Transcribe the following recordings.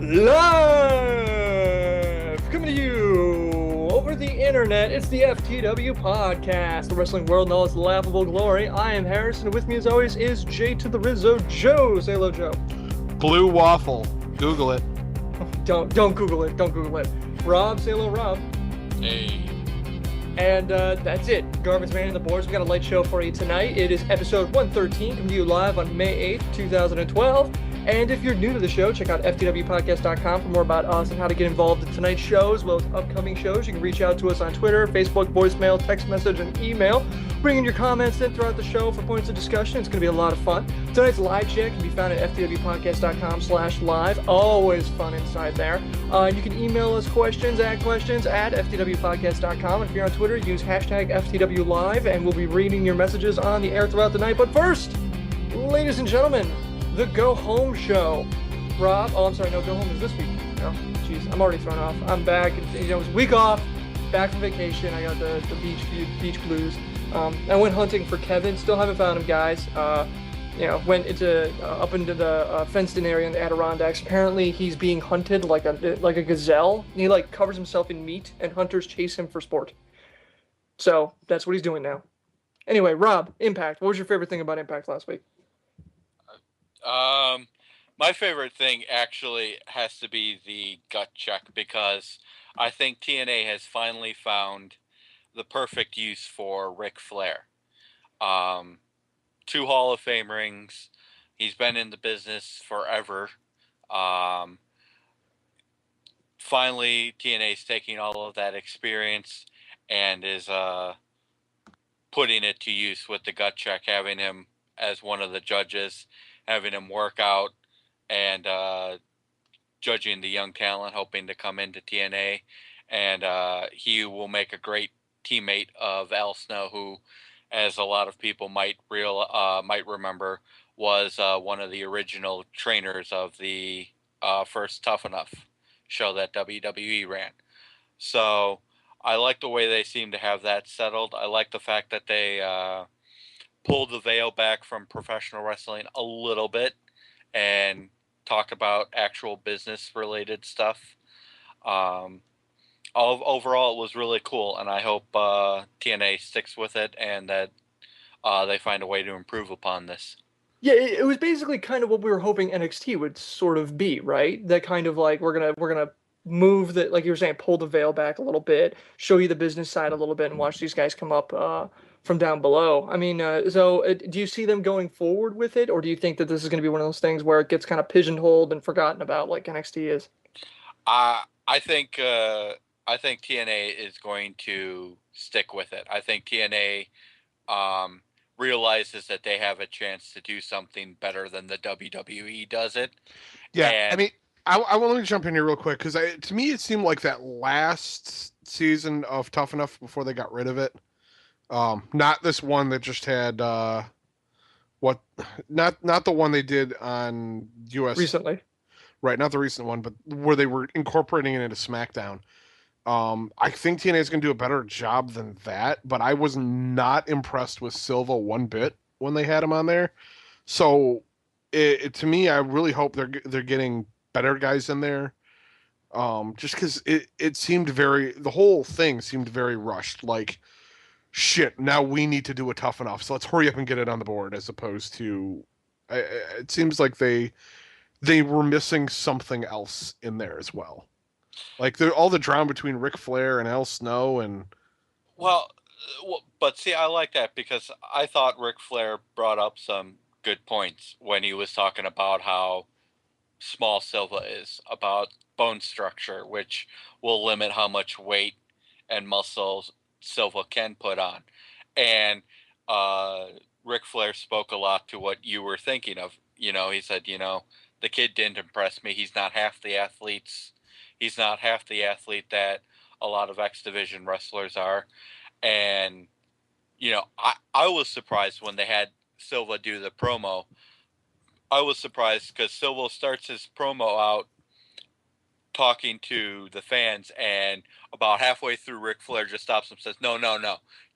Live! Coming to you over the internet, it's the FTW Podcast, the wrestling world in all its laughable glory. I am Harrison, and with me as always is J to the Rizzo, Joe. Say hello, Joe. Blue waffle. Google it. Don't Google it. Don't Google it. Rob, say hello, Rob. Hey. And that's it. Garbage Man and the Boys. We got a light show for you tonight. It is episode 113, coming to you live on May 8th, 2012. And if you're new to the show, check out ftwpodcast.com for more about us and how to get involved in tonight's show, as well as upcoming shows. You can reach out to us on Twitter, Facebook, voicemail, text message, and email. Bring in your comments in throughout the show for points of discussion. It's going to be a lot of fun. Tonight's live chat can be found at ftwpodcast.com/live. Always fun inside there. You can email us questions at ftwpodcast.com. If you're on Twitter, use hashtag FTWLive, and we'll be reading your messages on the air throughout the night. But first, ladies and gentlemen, the Go Home Show. Rob, Go Home is this week. Oh, jeez, I'm already thrown off. I'm back. It was a week off, back from vacation. I got the beach blues. I went hunting for Kevin. Still haven't found him, guys. Went into up into the fenced-in area in the Adirondacks. Apparently, he's being hunted like a gazelle. He covers himself in meat, and hunters chase him for sport. So that's what he's doing now. Anyway, Rob, Impact. What was your favorite thing about Impact last week? My favorite thing actually has to be the gut check, because I think TNA has finally found the perfect use for Ric Flair. 2 Hall of Fame rings. He's been in the business forever. Finally, TNA's taking all of that experience and is putting it to use with the gut check, having him as one of the judges, having him work out and judging the young talent hoping to come into TNA. And he will make a great teammate of Al Snow, who, as a lot of people might remember, was one of the original trainers of the first Tough Enough show that WWE ran. So I like the way they seem to have that settled. I like the fact that they pulled the veil back from professional wrestling a little bit and talked about actual business related stuff. Overall, it was really cool, and I hope TNA sticks with it and that they find a way to improve upon this. Yeah, it was basically kind of what we were hoping NXT would sort of be, right? That kind of we're gonna move the, like you were saying, pull the veil back a little bit, show you the business side a little bit, and watch these guys come up from down below. I mean, do you see them going forward with it, or do you think that this is going to be one of those things where it gets kind of pigeonholed and forgotten about, like NXT is? I think TNA is going to stick with it. I think TNA realizes that they have a chance to do something better than the WWE does it. Yeah, I mean, I want to jump in here real quick, because to me it seemed like that last season of Tough Enough before they got rid of it. Not this one that just had not the one they did on US recently. Right, not the recent one, but where they were incorporating it into Smackdown. I think TNA is going to do a better job than that, but I was not impressed with Silva one bit when they had him on there. So, to me, I really hope they're getting better guys in there. Just because it seemed the whole thing seemed very rushed. Like, shit, now we need to do a Tough Enough, so let's hurry up and get it on the board, as opposed to, it seems like they were missing something else in there as well. Like, all the drama between Ric Flair and Al Snow and... Well, but see, I like that, because I thought Ric Flair brought up some good points when he was talking about how small Silva is, about bone structure, which will limit how much weight and muscles Silva can put on. And Ric Flair spoke a lot to what you were thinking of. He said, the kid didn't impress me. He's not half the athlete that a lot of X Division wrestlers are. And, I was surprised when they had Silva do the promo. I was surprised because Silva starts his promo out talking to the fans, and about halfway through, Ric Flair just stops him and says, no,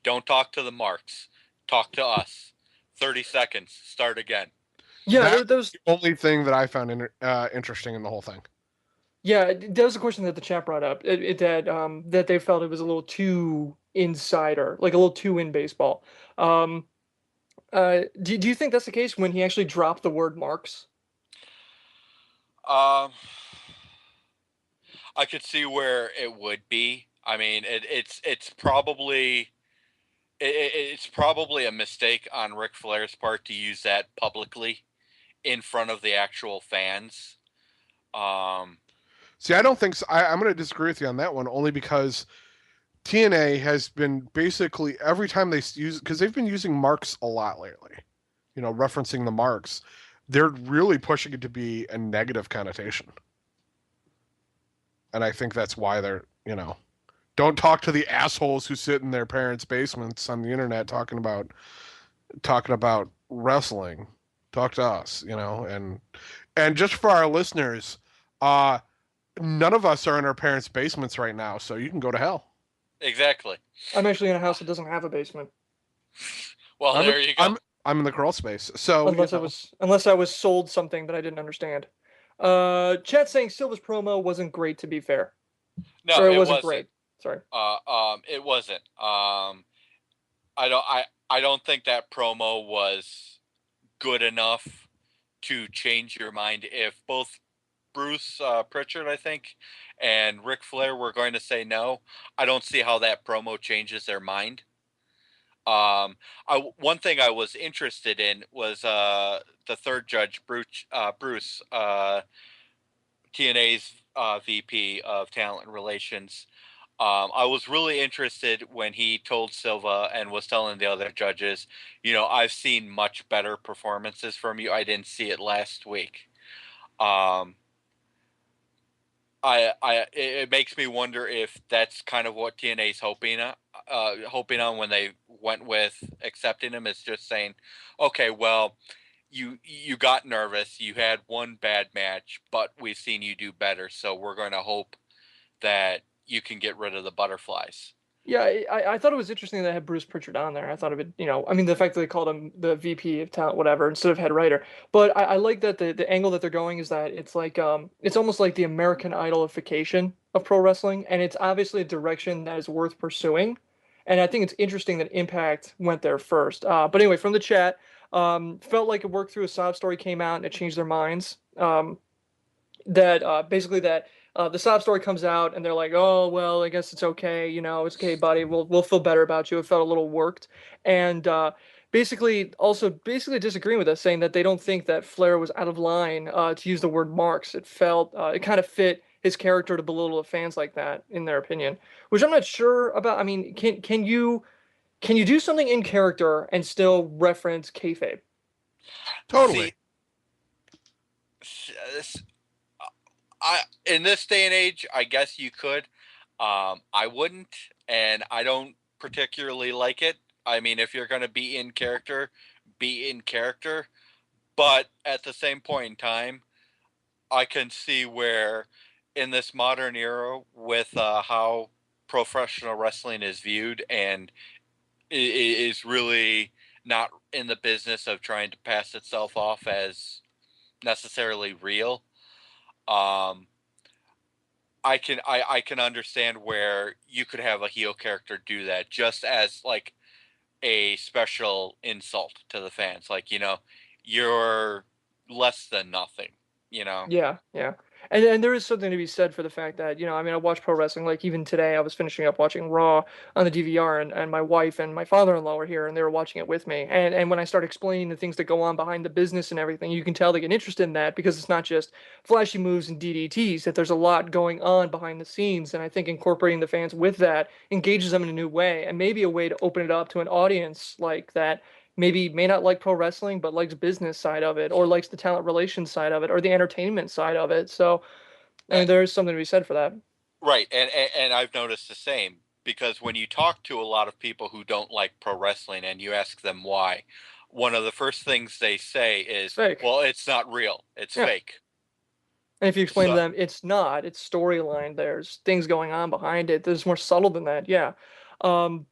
don't talk to the marks. Talk to us. 30 seconds. Start again. Yeah, that was the only thing that I found interesting in the whole thing. Yeah, that was a question that the chat brought up. That they felt it was a little too insider, like a little too in baseball. Um, do you think that's the case when he actually dropped the word marks? Um, I could see where it would be. I mean, it's probably it's probably a mistake on Ric Flair's part to use that publicly in front of the actual fans. Um, See, I don't think so. I'm going to disagree with you on that one, only because TNA has been basically every time they use, because they've been using marks a lot lately, referencing the marks. They're really pushing it to be a negative connotation, and I think that's why don't talk to the assholes who sit in their parents' basements on the internet talking about wrestling. Talk to us, and just for our listeners, uh, none of us are in our parents' basements right now, so you can go to hell. exactly. I'm actually in a house that doesn't have a basement, Well, I'm there you go. I'm in the crawl space, so unless I was sold something that I didn't understand. Chat saying Silva's promo wasn't great, to be fair, No, or it it wasn't wasn't. great. Sorry. It wasn't. I don't think that promo was good enough to change your mind. If both Bruce Pritchard, I think, and Ric Flair were going to say no, I don't see how that promo changes their mind. One thing I was interested in was the third judge, Bruce, TNA's VP of Talent Relations. I was really interested when he told Silva and was telling the other judges, I've seen much better performances from you. I didn't see it last week. Um, it makes me wonder if that's kind of what TNA's hoping on when they went with accepting him, is just saying, okay, well, you got nervous, you had one bad match, but we've seen you do better, so we're going to hope that you can get rid of the butterflies. Yeah, I thought it was interesting that they had Bruce Pritchard on there. I thought of it, I mean, the fact that they called him the VP of talent, whatever, instead of head writer. But I like that the angle that they're going is that it's like it's almost like the American Idolification of pro wrestling, and it's obviously a direction that is worth pursuing. And I think it's interesting that Impact went there first. But anyway, from the chat, felt like it worked through a sob story came out and it changed their minds. That basically that the sob story comes out and they're like, oh well, I guess it's okay, it's okay, buddy. We'll feel better about you. It felt a little worked, and basically disagreeing with us, saying that they don't think that Flair was out of line to use the word marks. It felt it kind of fit his character to belittle the fans like that, in their opinion, which I'm not sure about. I mean, can you do something in character and still reference kayfabe? totally. See, I in this day and age, I guess you could. I wouldn't, and I don't particularly like it. I mean, if you're going to be in character, be in character. But at the same point in time, I can see where, in this modern era, with how professional wrestling is viewed, and is really not in the business of trying to pass itself off as necessarily real. Um, I can understand where you could have a heel character do that just as like a special insult to the fans. Like, you're less than nothing, you know. Yeah, yeah. And there is something to be said for the fact that, I mean, I watch pro wrestling, like even today I was finishing up watching Raw on the DVR, and my wife and my father-in-law were here and they were watching it with me. And when I start explaining the things that go on behind the business and everything, you can tell they get interested in that because it's not just flashy moves and DDTs, that there's a lot going on behind the scenes. And I think incorporating the fans with that engages them in a new way, and maybe a way to open it up to an audience like that maybe may not like pro wrestling but likes business side of it, or likes the talent relations side of it, or the entertainment side of it. So I Uh, mean, there is something to be said for that. right, and I've noticed the same, because when you talk to a lot of people who don't like pro wrestling and you ask them why, one of the first things they say It's is, fake. "Well, it's not real. It's Yeah. fake." And if you explain to So, them it's not, it's storyline, there's things going on behind it, there's more subtle than that. Yeah. um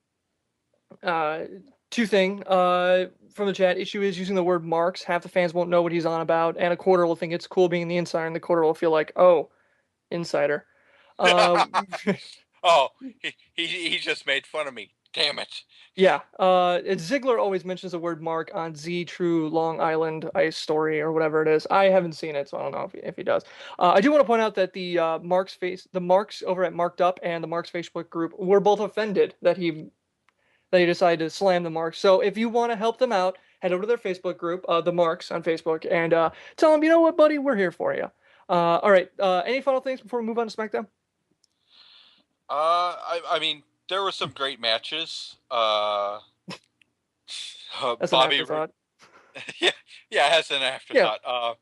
uh Two thing from the chat, issue is using the word marks. Half the fans won't know what he's on about, and a quarter will think it's cool being the insider, and the quarter will feel like, oh, Insider. Uh, Oh, he just made fun of me. Damn it. yeah. Ziggler always mentions the word mark on Z True Long Island Ice Story or whatever it is. I haven't seen it, so I don't know if he does. I do want to point out that the Marks over at Marked Up and the Marks Facebook group were both offended that he decided to slam the Marks. So if you want to help them out, head over to their Facebook group, the Marks on Facebook, and tell them, you know what, buddy, we're here for you. All right. Any final things before we move on to SmackDown? I mean, there were some great matches. That's an Bobby, afterthought. yeah, yeah, as an Yeah. afterthought.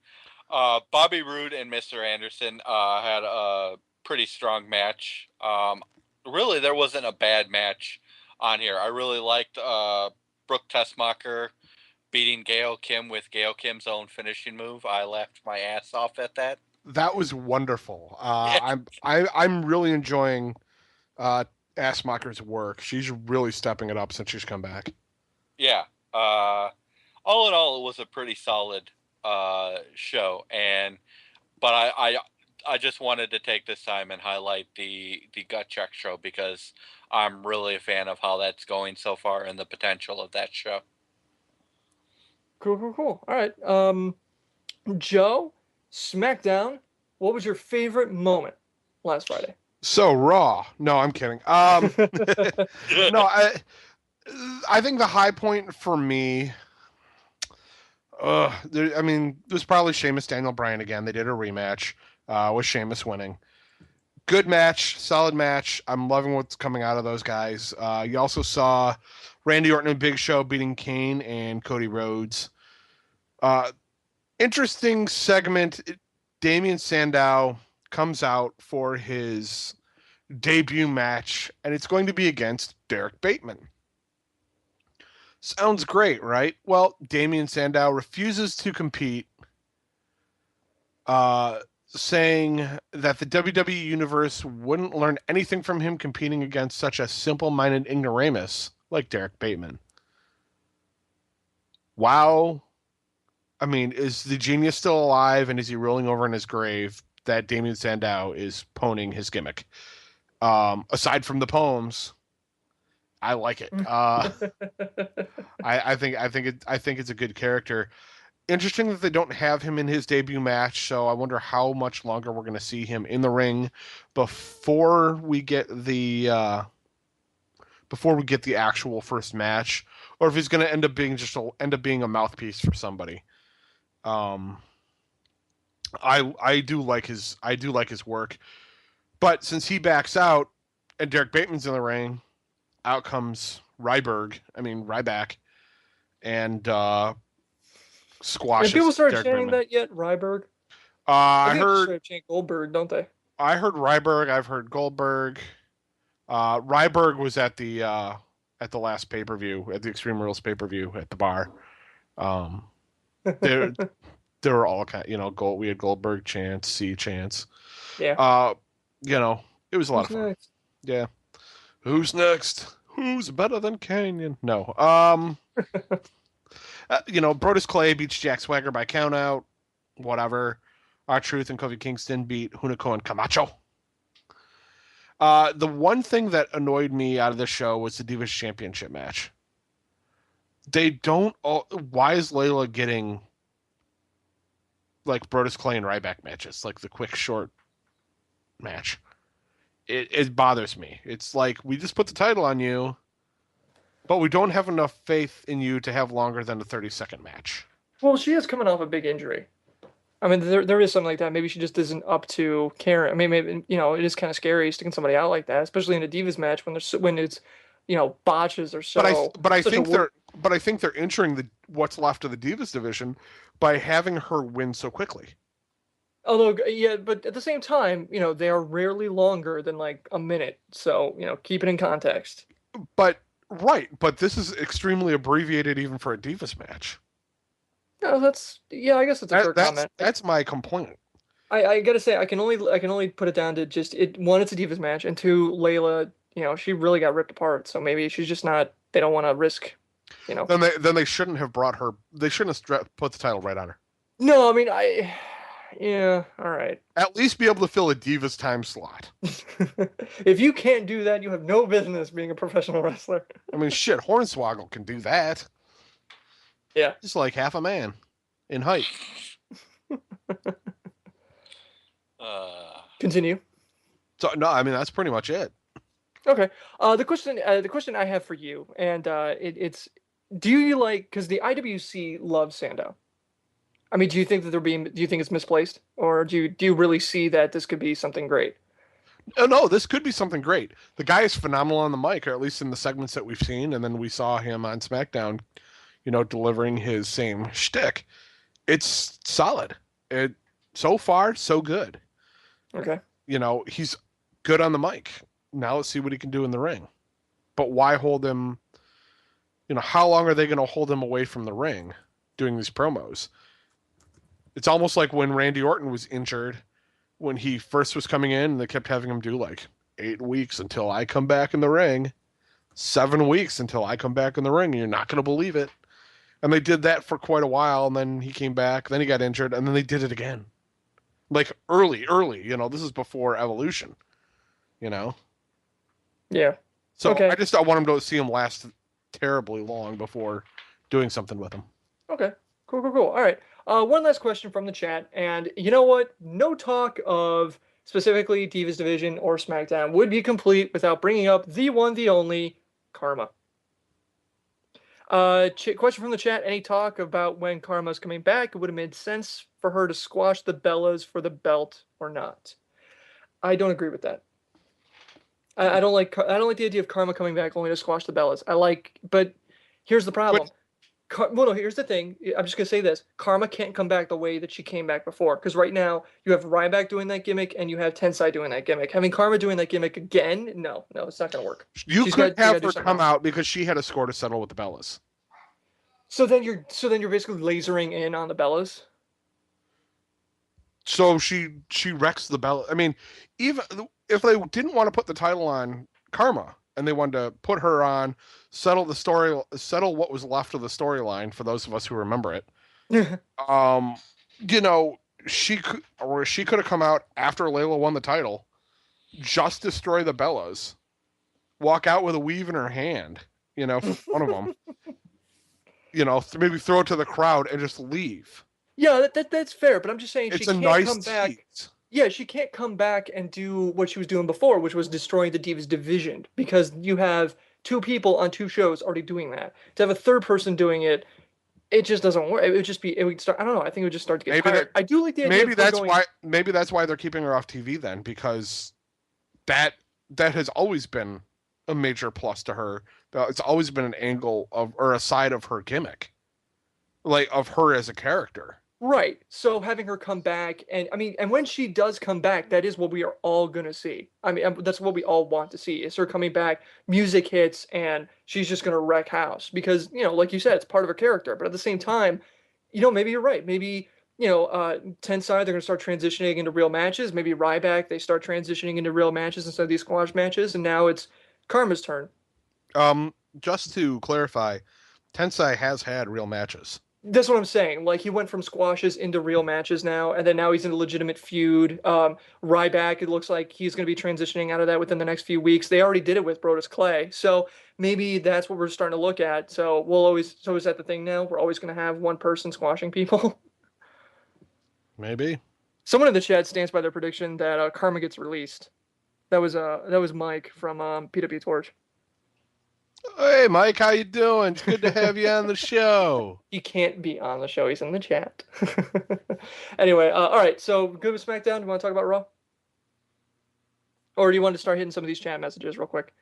Bobby Roode and Mr. Anderson had a pretty strong match. Really, there wasn't a bad match on here. I really liked Brooke Tessmacher beating Gail Kim with Gail Kim's own finishing move. I laughed my ass off at that. That was wonderful. Yeah. I'm really enjoying Assmacher's work. She's really stepping it up since she's come back. Yeah. All in all, it was a pretty solid show, but I just wanted to take this time and highlight the Gut Check show because I'm really a fan of how that's going so far and the potential of that show. Cool. All right. Joe, SmackDown. What was your favorite moment last Friday? So Raw. No, I'm kidding. No, I think the high point for me. It was probably Sheamus Daniel Bryan again. They did a rematch with Sheamus winning. Good match, solid match. I'm loving what's coming out of those guys. You also saw Randy Orton and Big Show beating Kane and Cody Rhodes. Interesting segment. Damian Sandow comes out for his debut match, and it's going to be against Derek Bateman. Sounds great, right? Well, Damian Sandow refuses to compete, saying that the WWE Universe wouldn't learn anything from him competing against such a simple-minded ignoramus like Derek Bateman. Wow. I mean, is the genius still alive, and is he rolling over in his grave that Damian Sandow is poning his gimmick? Aside from the poems, I like it. I think it's a good character. Interesting that they don't have him in his debut match, so I wonder how much longer we're going to see him in the ring before we get the actual first match, or if he's going to end up being a mouthpiece for somebody. I do like his work, but since he backs out and Derek Bateman's in the ring, out comes Ryback, and squashes. Have people started Derek chanting Bateman. that yet? Ryberg? I think heard they chant Goldberg, don't they? I heard Ryberg. I've heard Goldberg. Ryberg was at the last pay-per-view, at the Extreme Rules pay-per-view at the bar. There were all kind, we had Goldberg chants, C chants. Yeah. It was a lot of fun. Next? Yeah. Who's next? Who's better than Canyon? No. Brodus Clay beats Jack Swagger by countout. Whatever. R-Truth and Kofi Kingston beat Hunico and Camacho. The one thing that annoyed me out of the show was the Divas Championship match. Why is Layla getting like Brodus Clay and Ryback matches, like the quick short match? It bothers me. It's like, we just put the title on you, but we don't have enough faith in you to have longer than a 30-second match. Well, she is coming off a big injury. I mean, there is something like that. Maybe she just isn't up to caring. I mean, maybe, it is kind of scary sticking somebody out like that, especially in a Divas match when it's, botches or so. But I think they're entering what's left of the Divas division by having her win so quickly. Although, yeah, but at the same time, they are rarely longer than like a minute. So, keep it in context. But this is extremely abbreviated even for a Divas match. No, I guess that's a fair comment. That's my complaint. I gotta say, I can only put it down to just one, it's a Divas match, and two, Layla, she really got ripped apart. So maybe she's just not. They don't want to risk, Then they shouldn't have brought her. They shouldn't have put the title right on her. No, I mean Yeah, all right. At least be able to fill a Divas time slot. If you can't do that, you have no business being a professional wrestler. I mean, shit, Hornswoggle can do that. Yeah. Just like half a man in height. Continue. So no, I mean that's pretty much it. Okay. The question I have for you, and it's, do you like, because the IWC loves Sandow. I mean, do you think that do you think it's misplaced, or do you really see that this could be something great? Oh no, this could be something great. The guy is phenomenal on the mic, or at least in the segments that we've seen, and then we saw him on SmackDown, delivering his same shtick. It's solid. It so far so good. Okay. He's good on the mic. Now let's see what he can do in the ring. But why hold him? How long are they going to hold him away from the ring doing these promos? It's almost like when Randy Orton was injured when he first was coming in, they kept having him do like 8 weeks until I come back in the ring, 7 weeks until I come back in the ring. And you're not going to believe it. And they did that for quite a while. And then he came back, then he got injured, and then they did it again. Like early, this is before Evolution, Yeah. So Okay. I want him to see him last terribly long before doing something with him. Okay. Cool. All right. One last question from the chat, and you know what? No talk of specifically Divas Division or SmackDown would be complete without bringing up the one, the only, Karma. Question from the chat. Any talk about when Karma's coming back? It would have made sense for her to squash the Bellas for the belt or not. I don't agree with that. I don't like the idea of Karma coming back only to squash the Bellas. But here's the problem. Well, no, here's the thing. I'm just gonna say this: Karma can't come back the way that she came back before. Because right now you have Ryback doing that gimmick, and you have Tensai doing that gimmick. Having Karma doing that gimmick again, no, it's not gonna work. You could have her come out because she had a score to settle with the Bellas. So then you're basically lasering in on the Bellas. So she wrecks the Bella. I mean, even if they didn't want to put the title on Karma and they wanted to put her on, settle what was left of the storyline for those of us who remember it. She could have come out after Layla won the title, just destroy the Bellas, walk out with a weave in her hand, for one of them. Maybe throw it to the crowd and just leave. Yeah, that's fair, but I'm just saying it's she a can't nice come back. tease. Yeah, she can't come back and do what she was doing before, which was destroying the Divas division, because you have two people on two shows already doing that. To have a third person doing it, it just doesn't work. It would start. I don't know. I think it would just start to get tired. I do like the idea. Maybe that's why they're keeping her off TV then, because that has always been a major plus to her. It's always been an angle or a side of her gimmick, like of her as a character. Right. So having her come back, and when she does come back, that is what we are all gonna see. That's what we all want to see, is her coming back, music hits, and she's just gonna wreck house. Because, like you said, it's part of her character. But at the same time, maybe you're right. Maybe, Tensai, they're gonna start transitioning into real matches. Maybe Ryback, they start transitioning into real matches instead of these squash matches, and now it's Karma's turn. Just to clarify, Tensai has had real matches. That's what I'm saying. Like, he went from squashes into real matches now, and then now he's in a legitimate feud. Ryback, it looks like he's going to be transitioning out of that within the next few weeks. They already did it with Brodus Clay, so maybe that's what we're starting to look at. So is that the thing now? We're always going to have one person squashing people? Maybe. Someone in the chat stands by their prediction that Karma gets released. That was Mike from PW Torch. Hey, Mike, how you doing? It's good to have you on the show. He can't be on the show. He's in the chat. Anyway, all right. So, good with SmackDown. Do you want to talk about Raw? Or do you want to start hitting some of these chat messages real quick?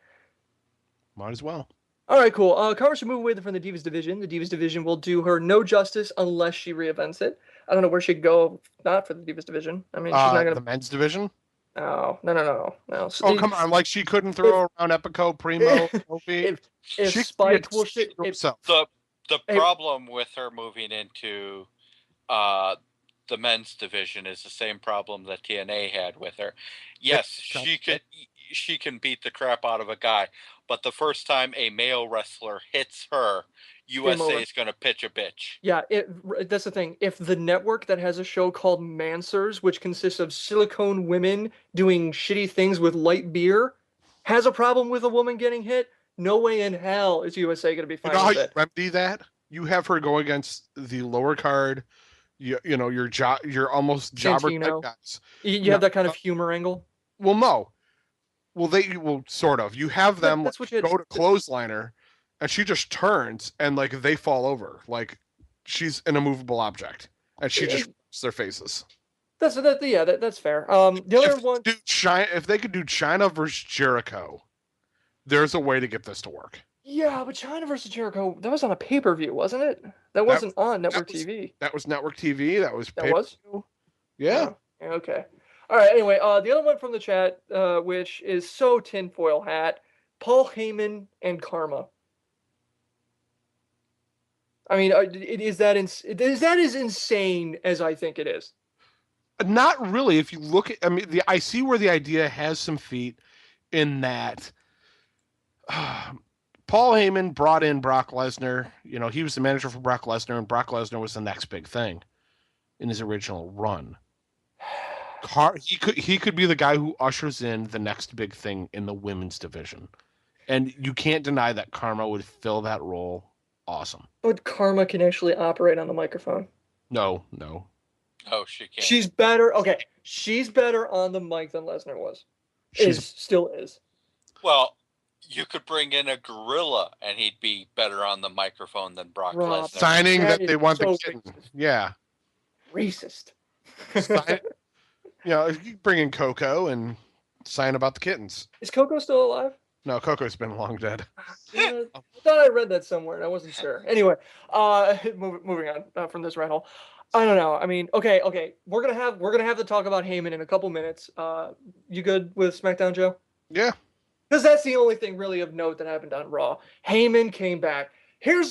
Might as well. All right, cool. Karma should move away from the Divas division. The Divas division will do her no justice unless she reinvents it. I don't know where she'd go not for the Divas division. She's not going to... The men's division? No. Oh, come on. Like, she couldn't throw around Epico, Primo, if Spike will shit... The problem with her moving into the men's division is the same problem that TNA had with her. Yes, she can beat the crap out of a guy, but the first time a male wrestler hits her, USA is going to pitch a bitch. Yeah, that's the thing. If the network that has a show called Mansers, which consists of silicone women doing shitty things with light beer, has a problem with a woman getting hit, no way in hell is USA going to be fine You know how with you it. remedy that? You have her go against the lower card, your almost jobber type Santino. guys. You No, have that kind of humor angle. well, no. Well, sort of. You have them That's what you had. go to clothesliner, and she just turns, and like they fall over, like she's an immovable object, and she just rips their faces. That's fair. The other one. If they could do China versus Jericho, there's a way to get this to work. Yeah, but China versus Jericho, that was on a pay-per-view, wasn't it? That wasn't on network TV. That was network TV. That was pay-per-view. Yeah. Oh, okay. All right. Anyway, the other one from the chat, which is so tinfoil hat, Paul Heyman and Karma. I mean, is that as insane as I think it is? Not really. If you look at, I see where the idea has some feet in that. Paul Heyman brought in Brock Lesnar. You know, he was the manager for Brock Lesnar, and Brock Lesnar was the next big thing in his original run. He could be the guy who ushers in the next big thing in the women's division. And you can't deny that Karma would fill that role awesome. But Karma can actually operate on the microphone. No. Oh, she can't. She's better. Okay, she's better on the mic than Lesnar was. Still is. Well, you could bring in a gorilla and he'd be better on the microphone than Brock Lesnar. Signing that they want the kitten. Racist. Yeah. Racist. You bring in Coco and sign about the kittens. Is Coco still alive? No, Coco's been long dead. I thought I read that somewhere and I wasn't sure. Anyway, moving on from this rat hole. I don't know. I mean, okay. We're gonna have to talk about Heyman in a couple minutes. You good with SmackDown, Joe? Yeah. Because that's the only thing really of note that happened on Raw. Heyman came back.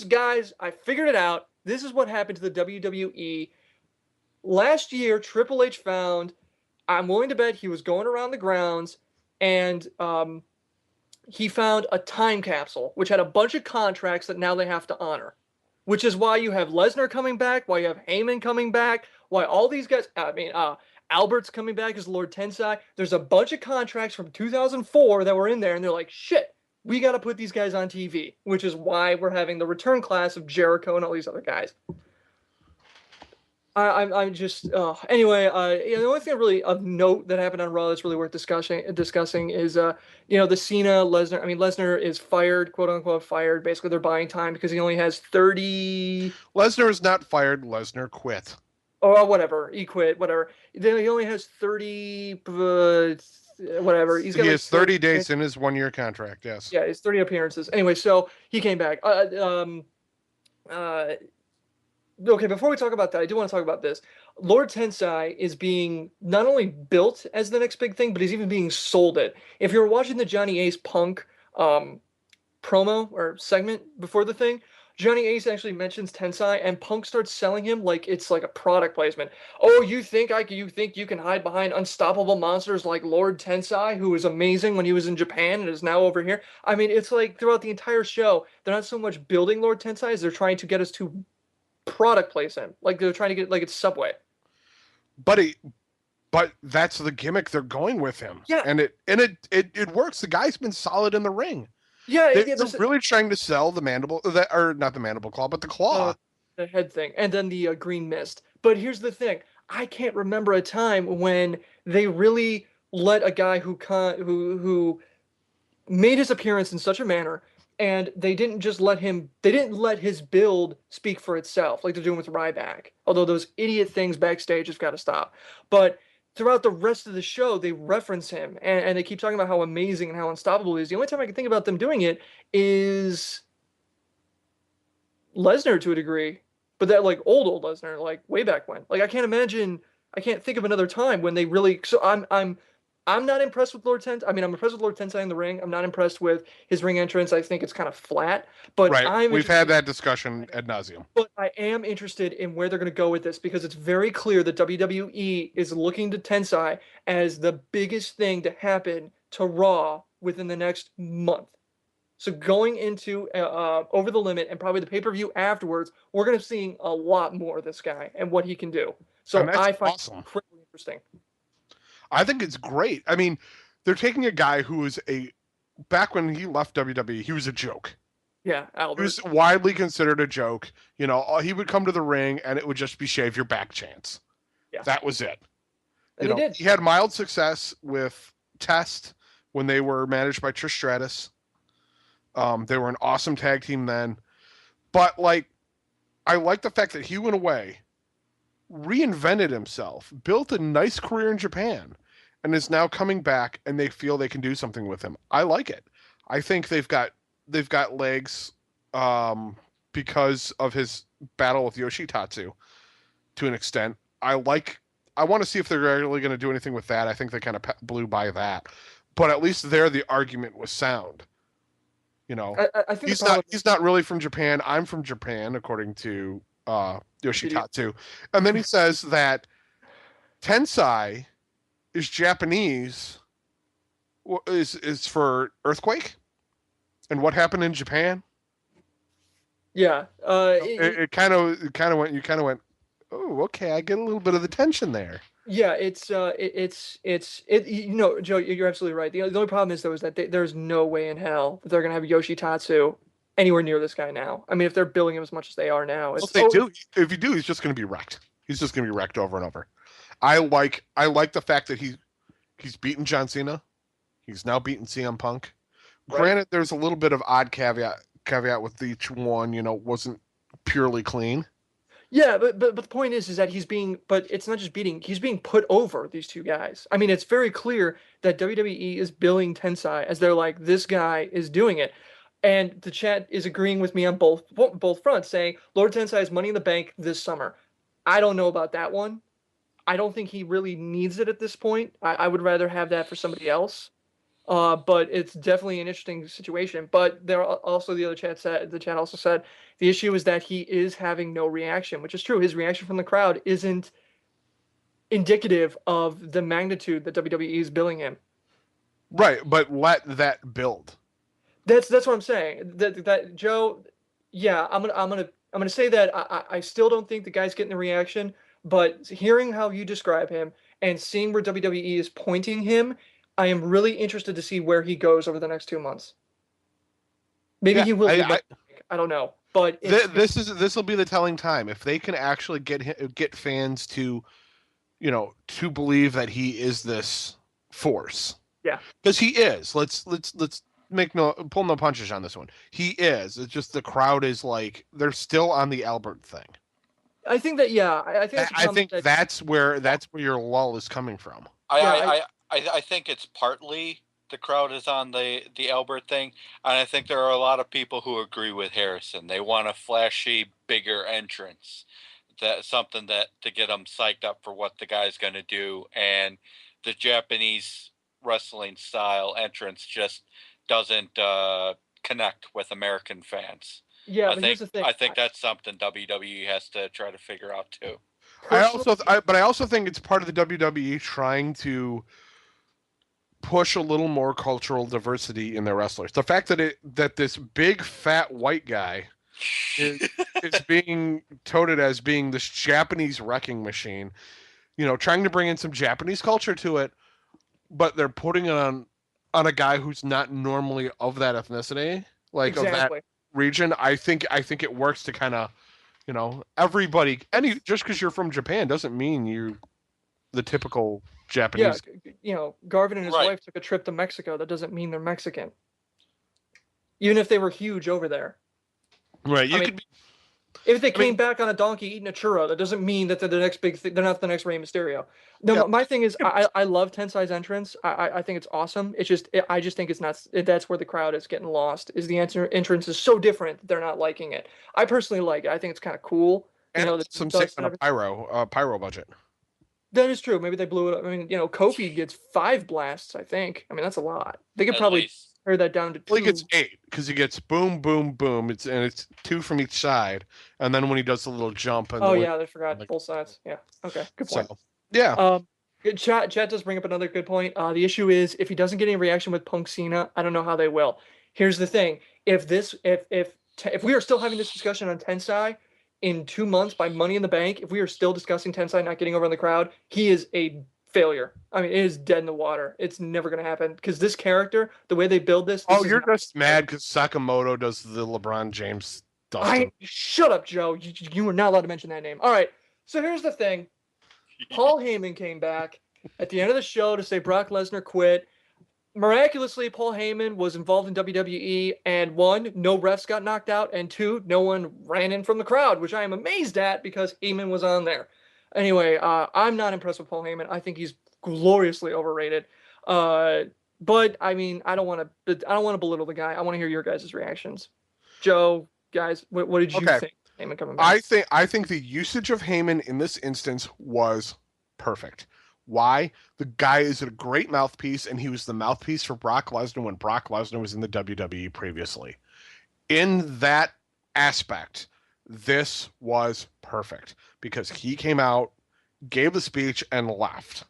Guys, I figured it out. This is what happened to the WWE. Last year, Triple H found, I'm willing to bet he was going around the grounds, and he found a time capsule, which had a bunch of contracts that now they have to honor. Which is why you have Lesnar coming back, why you have Heyman coming back, why all these guys, Albert's coming back as Lord Tensai. There's a bunch of contracts from 2004 that were in there, and they're like, shit, we got to put these guys on TV, which is why we're having the return class of Jericho and all these other guys. I'm just anyway. The only thing really of note that happened on Raw that's really worth discussing is the Cena Lesnar. I mean, Lesnar is fired, quote unquote fired. Basically, they're buying time because he only has 30. Lesnar is not fired. Lesnar quit. Oh, whatever. He quit. Whatever. He only has 30. Whatever. He has 30 days in his 1-year contract. Yes. Yeah, it's 30 appearances. Anyway, so he came back. Okay, before we talk about that, I do want to talk about this. Lord Tensai is being not only built as the next big thing, but he's even being sold it. If you're watching the Johnny Ace Punk promo or segment before the thing, Johnny Ace actually mentions Tensai, and Punk starts selling him like it's like a product placement. Oh, you think you can hide behind unstoppable monsters like Lord Tensai, who was amazing when he was in Japan and is now over here? I mean, it's like throughout the entire show, they're not so much building Lord Tensai as they're trying to get us to product place him, like they're trying to get like it's Subway. But that's the gimmick they're going with him. Yeah, and it works. The guy's been solid in the ring. Yeah, they're really trying to sell the mandible, or not the mandible claw, but the claw, the head thing, and then the green mist. But here's the thing: I can't remember a time when they really let a guy who made his appearance in such a manner. And they didn't let his build speak for itself like they're doing with Ryback. Although those idiot things backstage have got to stop. But throughout the rest of the show, they reference him and they keep talking about how amazing and how unstoppable he is. The only time I can think about them doing it is Lesnar to a degree. But that like old Lesnar, like way back when. Like I can't think of another time when they really. So I'm not impressed with Lord Tensai. I mean, I'm impressed with Lord Tensai in the ring. I'm not impressed with his ring entrance. I think it's kind of flat. But right. We've had that discussion ad nauseum. But I am interested in where they're going to go with this because it's very clear that WWE is looking to Tensai as the biggest thing to happen to Raw within the next month. So going into Over the Limit and probably the pay-per-view afterwards, we're going to be seeing a lot more of this guy and what he can do. And So that's I find it awesome. incredibly interesting. I think it's great. I mean, they're taking a guy who was back when he left WWE, he was a joke. Yeah, He Albert. was widely considered a joke. You know, he would come to the ring and it would just be shave your back chance. Yeah. That was it. And he did. He had mild success with Test when they were managed by Trish Stratus. They were an awesome tag team then. But like, I like the fact that he went away, reinvented himself, built a nice career in Japan, and is now coming back and they feel they can do something with him. I like it. I think they've got legs because of his battle with Yoshitatsu to an extent. I want to see if they're really going to do anything with that. I think they kind of blew by that. But at least there the argument was sound. You know, I think he's not really from Japan. I'm from Japan, according to Yoshitatsu. And then he says that Tensai is Japanese, is for earthquake, and what happened in Japan. Yeah, it kind of went. You kind of went, oh, okay. I get a little bit of the tension there. Yeah, it's you know, Joe, you're absolutely right. The only problem is though is that there's no way in hell that they're gonna have Yoshitatsu anywhere near this guy now. I mean, if they're billing him as much as they are now, If they do, if you do, he's just going to be wrecked. He's just going to be wrecked over and over. I like the fact that he's beaten John Cena. He's now beaten CM Punk. Right. Granted, there's a little bit of odd caveat with each one. You know, wasn't purely clean. Yeah, but the point is that but it's not just he's being put over, these two guys. I mean, it's very clear that WWE is billing Tensai as they're like, this guy is doing it. And the chat is agreeing with me on both fronts, saying Lord Tensai is Money in the Bank this summer. I don't know about that one. I don't think he really needs it at this point. I would rather have that for somebody else. But it's definitely an interesting situation. But there are also the chat also said the issue is that he is having no reaction, which is true. His reaction from the crowd isn't indicative of the magnitude that WWE is billing him. Right, but let that build. That's what I'm saying. That Joe, yeah, I'm gonna say that I still don't think the guy's getting the reaction, but hearing how you describe him and seeing where WWE is pointing him, I am really interested to see where he goes over the next 2 months. Maybe he will. I don't know, but this will be the telling time if they can actually get fans to, you know, to believe that he is this force. Yeah, because he is. Let's pull no punches on this one. He is. It's just the crowd is like they're still on the Albert thing. I think that I think that's where your lull is coming from. I think it's partly the crowd is on the Albert thing, and I think there are a lot of people who agree with Harrison. They want a flashy, bigger entrance, something that to get them psyched up for what the guy's going to do, and the Japanese wrestling style entrance just doesn't connect with American fans. Yeah, but here's the thing. I think that's something WWE has to try to figure out too. I also think it's part of the WWE trying to push a little more cultural diversity in their wrestlers. The fact that this big fat white guy is being touted as being this Japanese wrecking machine, you know, trying to bring in some Japanese culture to it, but they're putting it on a guy who's not normally of that ethnicity, like of that region. I think it works to kind of, you know, everybody. Just because you're from Japan doesn't mean you're the typical Japanese. Yeah, you know, Garvin and his wife took a trip to Mexico. That doesn't mean they're Mexican, even if they were huge over there. Right. If they came back on a donkey eating a churro, that doesn't mean that they're the next big thing. They're not the next Rey Mysterio. No, yeah. My thing is, I love Tensai's entrance. I think it's awesome. I just think it's not. That's where the crowd is getting lost. Is the entrance is so different that they're not liking it. I personally like it. I think it's kind of cool. And you know, some sick on a pyro budget. That is true. Maybe they blew it up. I mean, you know, Kofi gets 5 blasts. I think. I mean, that's a lot. They could probably pare that down to 2. Well, he gets 8 because he gets boom, boom, boom. It's 2 from each side, and then when he does the little jump. And I forgot both sides. Yeah. Okay. Good point. So, yeah. Chat does bring up another good point. The issue is if he doesn't get any reaction with Punk Cena, I don't know how they will. Here's the thing: if we are still having this discussion on Tensai in 2 months by Money in the Bank, if we are still discussing Tensai not getting over in the crowd, he is a failure. I mean, it is dead in the water. It's never going to happen because this character, the way they build this Oh, is you're not- just mad because Sakamoto does the LeBron James Dustin. Shut up, Joe. You were not allowed to mention that name. All right. So here's the thing: Paul Heyman came back at the end of the show to say Brock Lesnar quit. Miraculously, Paul Heyman was involved in WWE, and one, no refs got knocked out, and two, no one ran in from the crowd, which I am amazed at because Heyman was on there. Anyway, I'm not impressed with Paul Heyman. I think he's gloriously overrated. But I mean, I don't want to belittle the guy. I want to hear your guys' reactions. Joe, guys, what did you think? Heyman coming back. I think the usage of Heyman in this instance was perfect. Why? The guy is a great mouthpiece, and he was the mouthpiece for Brock Lesnar when Brock Lesnar was in the WWE previously. In that aspect, this was perfect because he came out, gave the speech, and left.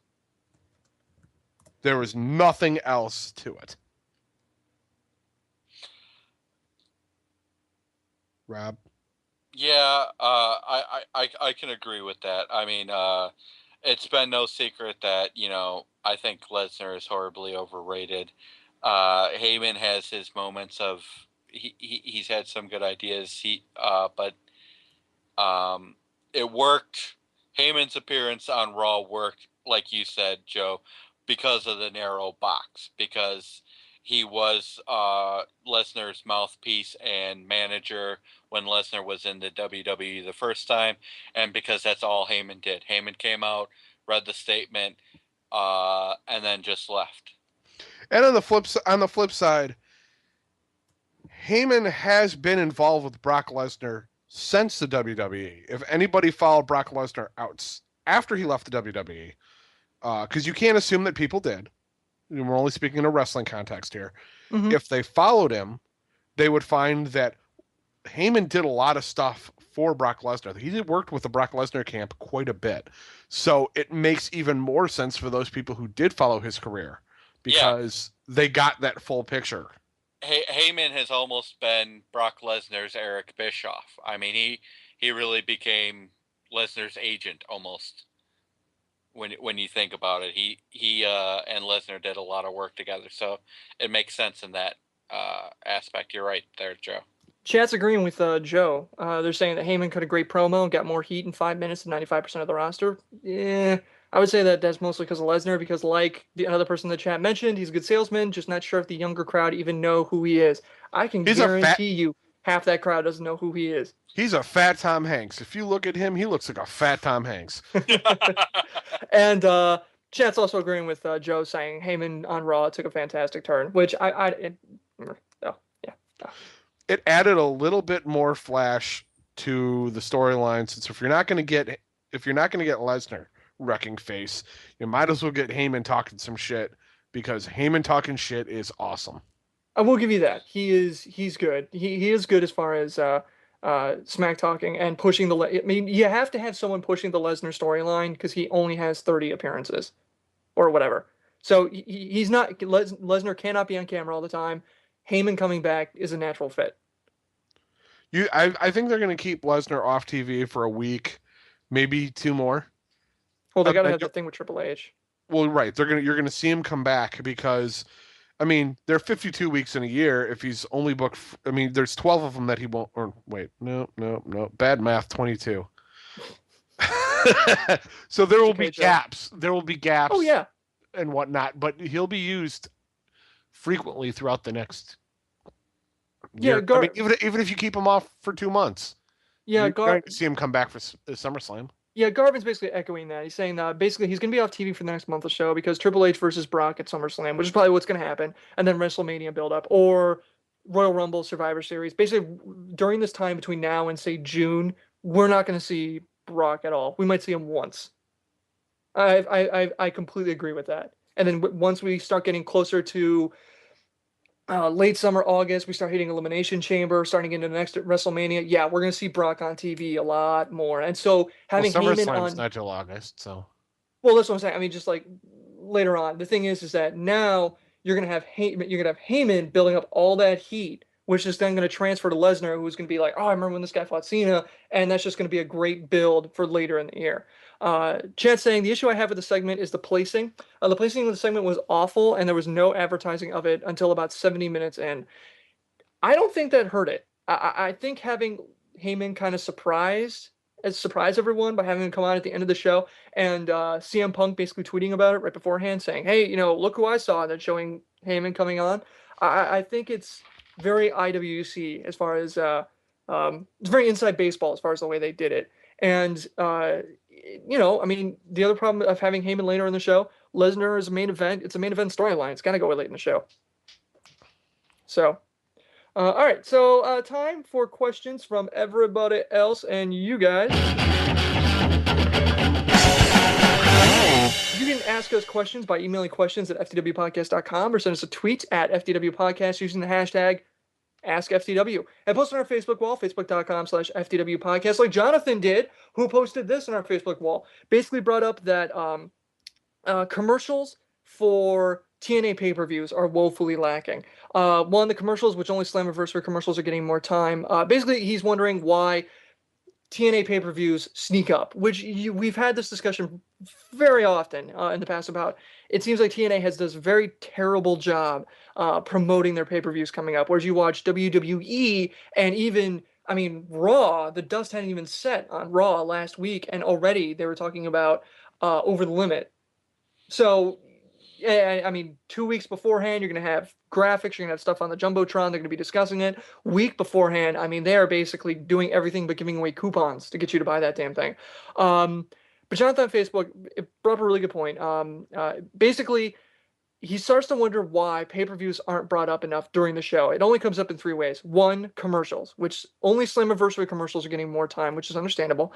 There was nothing else to it. Rob? Yeah, I can agree with that. I mean, it's been no secret that, I think Lesnar is horribly overrated. Heyman has his moments of he's had some good ideas. But it worked. Heyman's appearance on Raw worked, like you said, Joe, because of the narrow box. Because he was Lesnar's mouthpiece and manager when Lesnar was in the WWE the first time, and because that's all Heyman did. Heyman came out, read the statement, and then just left. And on the flip side, Heyman has been involved with Brock Lesnar since the WWE. If anybody followed Brock Lesnar out after he left the WWE, because you can't assume that people did. We're only speaking in a wrestling context here. Mm-hmm. If they followed him, they would find that Heyman did a lot of stuff for Brock Lesnar. He worked with the Brock Lesnar camp quite a bit. So it makes even more sense for those people who did follow his career because they got that full picture. Heyman has almost been Brock Lesnar's Eric Bischoff. I mean, he really became Lesnar's agent almost. When you think about it, he and Lesnar did a lot of work together, so it makes sense in that aspect. You're right there, Joe. Chat's agreeing with Joe. They're saying that Heyman cut a great promo and got more heat in 5 minutes than 95% of the roster. Yeah, I would say that's mostly because of Lesnar, because like the other person in the chat mentioned, he's a good salesman, just not sure if the younger crowd even know who he is. I can guarantee you half that crowd doesn't know who he is. He's a fat Tom Hanks. If you look at him, he looks like a fat Tom Hanks. And chat's also agreeing with Joe saying Heyman on Raw took a fantastic turn, which It added a little bit more flash to the storyline, since if you're not going to get Lesnar wrecking face, you might as well get Heyman talking some shit, because Heyman talking shit is awesome. I will give you that. He's good. He is good as far as smack talking and pushing I mean, you have to have someone pushing the Lesnar storyline because he only has 30 appearances or whatever. So he's not Lesnar cannot be on camera all the time. Heyman coming back is a natural fit. I think they're going to keep Lesnar off TV for a week, maybe 2 more. Well, they got to have that thing with Triple H. Well, right. You're going to see him come back because, I mean, there are 52 weeks in a year. If he's only booked, I mean, there's 12 of them that he won't. Or wait, no, bad math. 22. So there will be gaps. There will be gaps. Oh yeah, and whatnot. But he'll be used frequently throughout the next year. I mean, even if you keep him off for 2 months, you're going to see him come back for SummerSlam. Yeah, Garvin's basically echoing that. He's saying that basically he's going to be off TV for the next month or so because Triple H versus Brock at SummerSlam, which is probably what's going to happen, and then WrestleMania build-up, or Royal Rumble, Survivor Series. Basically, during this time between now and, say, June, we're not going to see Brock at all. We might see him once. I completely agree with that. And then once we start getting closer to late summer, August, we start hitting Elimination Chamber, starting into the next WrestleMania. Yeah, we're going to see Brock on TV a lot more. And so having Heyman on... not till August, so... Well, that's what I'm saying. I mean, just like later on. The thing is that now you're gonna have Heyman building up all that heat, which is then going to transfer to Lesnar, who's going to be like, oh, I remember when this guy fought Cena, and that's just going to be a great build for later in the year. Chad saying, the issue I have with the segment is the placing. The placing of the segment was awful, and there was no advertising of it until about 70 minutes in. I don't think that hurt it. I think having Heyman kind of surprise everyone by having him come on at the end of the show, and CM Punk basically tweeting about it right beforehand, saying, hey, look who I saw, and then showing Heyman coming on. I think it's very IWC as far as it's very inside baseball as far as the way they did it. And I mean, the other problem of having Heyman later in the show, Lesnar is a main event. It's a main event storyline. It's gotta go late in the show. So, all right. So, time for questions from everybody else and you guys. You can ask us questions by emailing questions at ftwpodcast.com or send us a tweet at ftwpodcast using the hashtag AskFTW. And post on our Facebook wall, facebook.com/FTWpodcast, like Jonathan did, who posted this on our Facebook wall. Basically brought up that commercials for TNA pay-per-views are woefully lacking. One, the commercials, which only Slammiversary commercials are getting more time. Basically, he's wondering why TNA pay-per-views sneak up, which we've had this discussion very often in the past about. It seems like TNA does a very terrible job promoting their pay-per-views coming up, whereas you watch WWE and even, I mean, Raw, the dust hadn't even set on Raw last week, and already they were talking about Over the Limit. So, yeah, I mean, 2 weeks beforehand, you're going to have graphics, you're going to have stuff on the Jumbotron, they're going to be discussing it. Week beforehand, I mean, they are basically doing everything but giving away coupons to get you to buy that damn thing. But Jonathan on Facebook brought up a really good point. Basically, he starts to wonder why pay-per-views aren't brought up enough during the show. It only comes up in 3 ways. One, commercials, which only Slammiversary commercials are getting more time, which is understandable.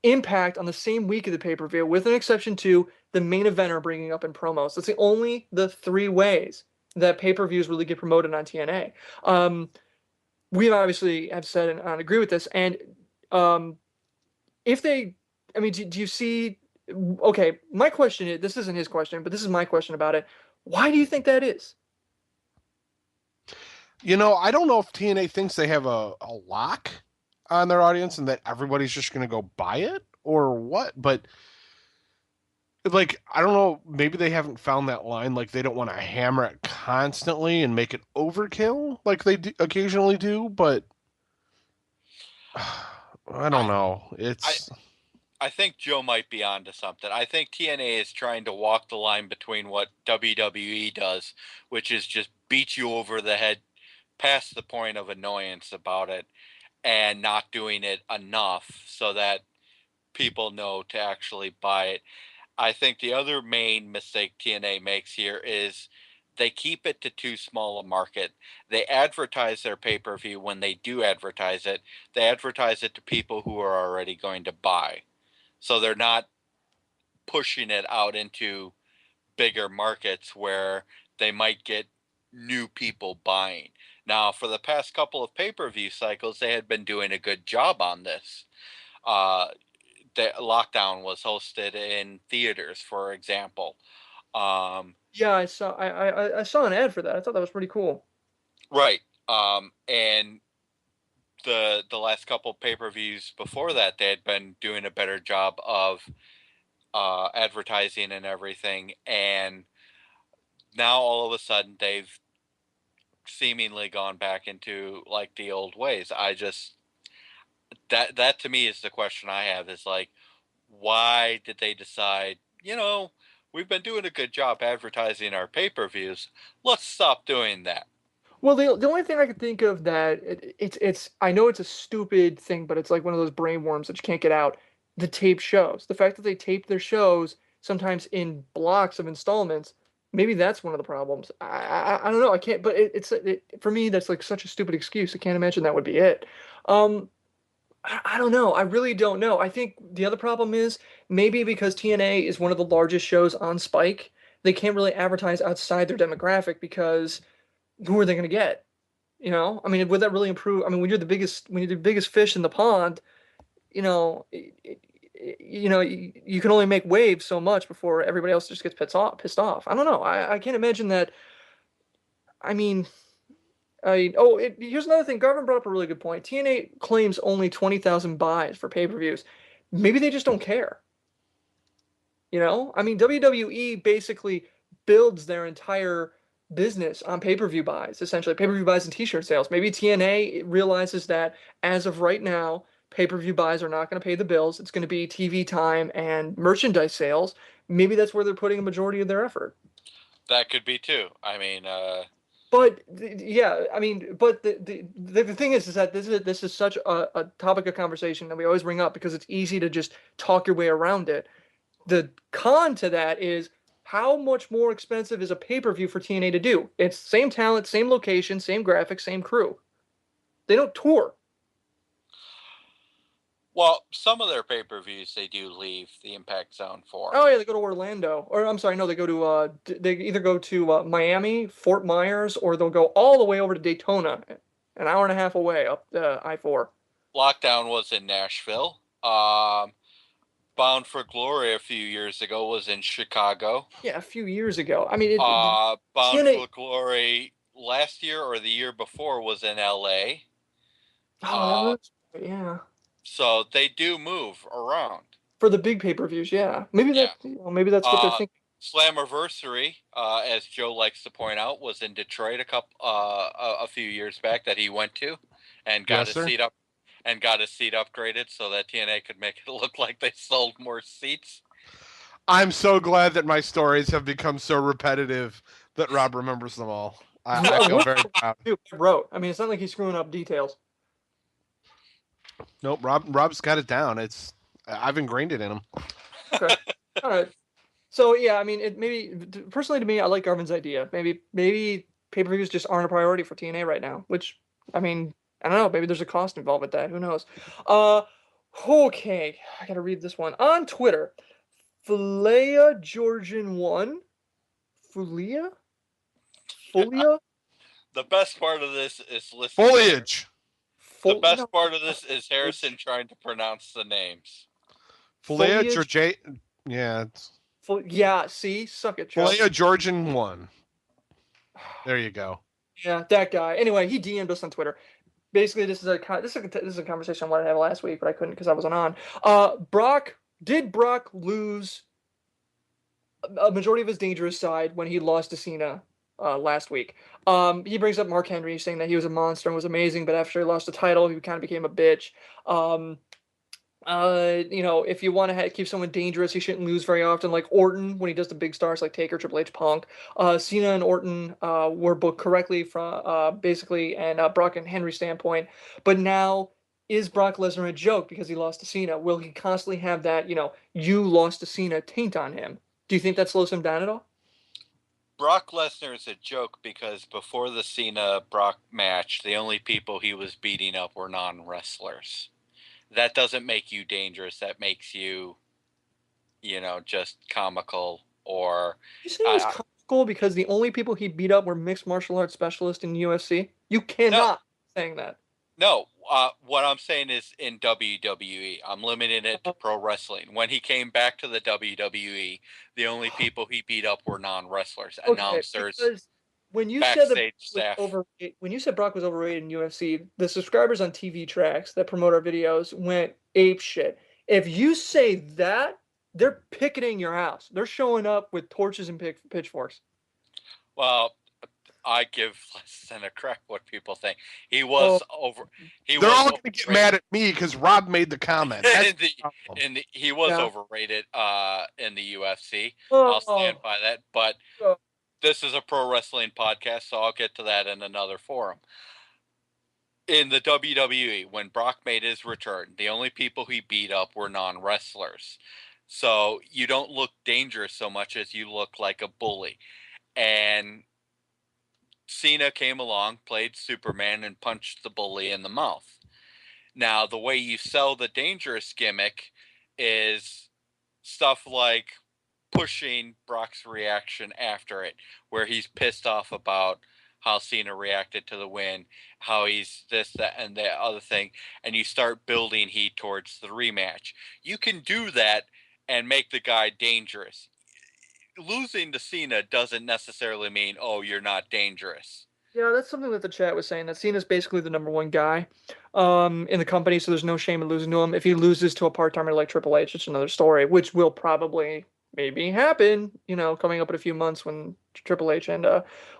Impact on the same week of the pay-per-view, with an exception to the main eventer bringing up in promos. That's the 3 ways that pay-per-views really get promoted on TNA. We obviously have said and agree with this. And if they, I mean, do you see? Okay, my question is, this isn't his question, but this is my question about it. Why do you think that is? I don't know if TNA thinks they have a lock on their audience and that everybody's just going to go buy it or what, but like, I don't know, maybe they haven't found that line. Like, they don't want to hammer it constantly and make it overkill like they occasionally do, but I don't know. I think Joe might be onto something. I think TNA is trying to walk the line between what WWE does, which is just beat you over the head past the point of annoyance about it, and not doing it enough so that people know to actually buy it. I think the other main mistake TNA makes here is they keep it to too small a market. They advertise their pay-per-view when they do advertise it. They advertise it to people who are already going to buy. So they're not pushing it out into bigger markets where they might get new people buying. Now, for the past couple of pay-per-view cycles, they had been doing a good job on this. The Lockdown was hosted in theaters, for example. Yeah, I saw an ad for that. I thought that was pretty cool. Right. And the last couple pay-per-views before that, they had been doing a better job of advertising and everything, and now all of a sudden they've seemingly gone back into like the old ways. That to me is the question I have, is like, why did they decide, we've been doing a good job advertising our pay-per-views, let's stop doing that? Well, the only thing I could think of that it's I know it's a stupid thing, but it's like one of those brain worms that you can't get out. The tape shows. The fact that they tape their shows sometimes in blocks of installments, maybe that's one of the problems. I don't know. I can't. But for me, that's like such a stupid excuse. I can't imagine that would be it. I don't know. I really don't know. I think the other problem is maybe because TNA is one of the largest shows on Spike, they can't really advertise outside their demographic because who are they going to get? I mean, would that really improve? I mean, when you're the biggest fish in the pond, you can only make waves so much before everybody else just gets pissed off. I don't know. I can't imagine that I mean, here's another thing. Garvin brought up a really good point. TNA claims only 20,000 buys for pay-per-views. Maybe they just don't care. I mean, WWE basically builds their entire business on pay-per-view buys, essentially pay-per-view buys and t-shirt sales. Maybe TNA realizes that as of right now, pay-per-view buys are not going to pay the bills. It's going to be TV time and merchandise sales. Maybe that's where they're putting a majority of their effort. That could be too. I mean, But yeah, I mean, but the thing is that this is such a topic of conversation that we always bring up because it's easy to just talk your way around it. The con to that is how much more expensive is a pay-per-view for TNA to do? It's same talent, same location, same graphics, same crew. They don't tour. well, some of their pay-per-views they do leave the Impact Zone for. Oh yeah, they go to Orlando, or I'm sorry, no, they go to they either go to Miami, Fort Myers, or they'll go all the way over to Daytona, an hour and a half away up I-4. Lockdown was in Nashville. Bound for Glory a few years ago was in Chicago. Yeah, a few years ago. I mean, Bound TNA for Glory last year or the year before was in LA. Oh, yeah. So they do move around. For the big pay-per-views, yeah. Maybe Yeah. maybe that's what they're thinking. Slammiversary, as Joe likes to point out, was in Detroit a few years back that he went to, and got Yes, his sir. seat up, and got his seat upgraded so that TNA could make it look like they sold more seats. I'm so glad that my stories have become so repetitive that Rob remembers them all. I feel very proud. Wrote. I mean, it's not like he's screwing up details. Nope, Rob's got it down. I've ingrained it in him. Okay. All right. So yeah, I mean, personally to me, I like Garvin's idea. Maybe pay-per-views just aren't a priority for TNA right now. Which, I mean, I don't know. Maybe there's a cost involved with that. Who knows? Okay. I gotta read this one on Twitter. Philea Georgian 1. Fulia? Fulia? The best part of this is listening. Foliage. The best part of this is Harrison trying to pronounce the names. Foliage or J? Yeah. Yeah. See, suck it, Chuck. Philea Georgian 1. There you go. Yeah, that guy. Anyway, he DM'd us on Twitter. Basically, this is a conversation I wanted to have last week, but I couldn't because I wasn't on. Did Brock lose a majority of his dangerous side when he lost to Cena last week? He brings up Mark Henry saying that he was a monster and was amazing, but after he lost the title, he kind of became a bitch. If you want to keep someone dangerous, he shouldn't lose very often. Like Orton, when he does the big stars like Taker, Triple H, Punk. Cena and Orton were booked correctly from basically, and Brock and Henry standpoint. But now, is Brock Lesnar a joke because he lost to Cena? Will he constantly have that, you lost to Cena taint on him? Do you think that slows him down at all? Brock Lesnar is a joke because before the Cena-Brock match, the only people he was beating up were non-wrestlers. That doesn't make you dangerous. That makes you, just comical. Or you say it was comical because the only people he beat up were mixed martial arts specialists in UFC? You cannot saying that. No, what I'm saying is in WWE. I'm limiting it to pro wrestling. When he came back to the WWE, the only people he beat up were non-wrestlers, announcers, when you backstage staff. When you said Brock was overrated in UFC, the subscribers on TV tracks that promote our videos went ape shit. If you say that, they're picketing your house. They're showing up with torches and pitchforks. Well, I give less than a crap what people think. He was over. They're all going to get mad at me because Rob made the comment. He was overrated in the UFC. I'll stand by that. But this is a pro wrestling podcast, so I'll get to that in another forum. In the WWE, when Brock made his return, the only people he beat up were non-wrestlers. So you don't look dangerous so much as you look like a bully. And Cena came along, played Superman, and punched the bully in the mouth. Now, the way you sell the dangerous gimmick is stuff like pushing Brock's reaction after it, where he's pissed off about how Cena reacted to the win, how he's this, that, and the other thing, and you start building heat towards the rematch. You can do that and make the guy dangerous. Losing to Cena doesn't necessarily mean, oh, you're not dangerous. Yeah, that's something that the chat was saying. That Cena's basically the number one guy in the company, so there's no shame in losing to him. If he loses to a part-timer like Triple H, it's another story, which will probably maybe happen, coming up in a few months when Triple H and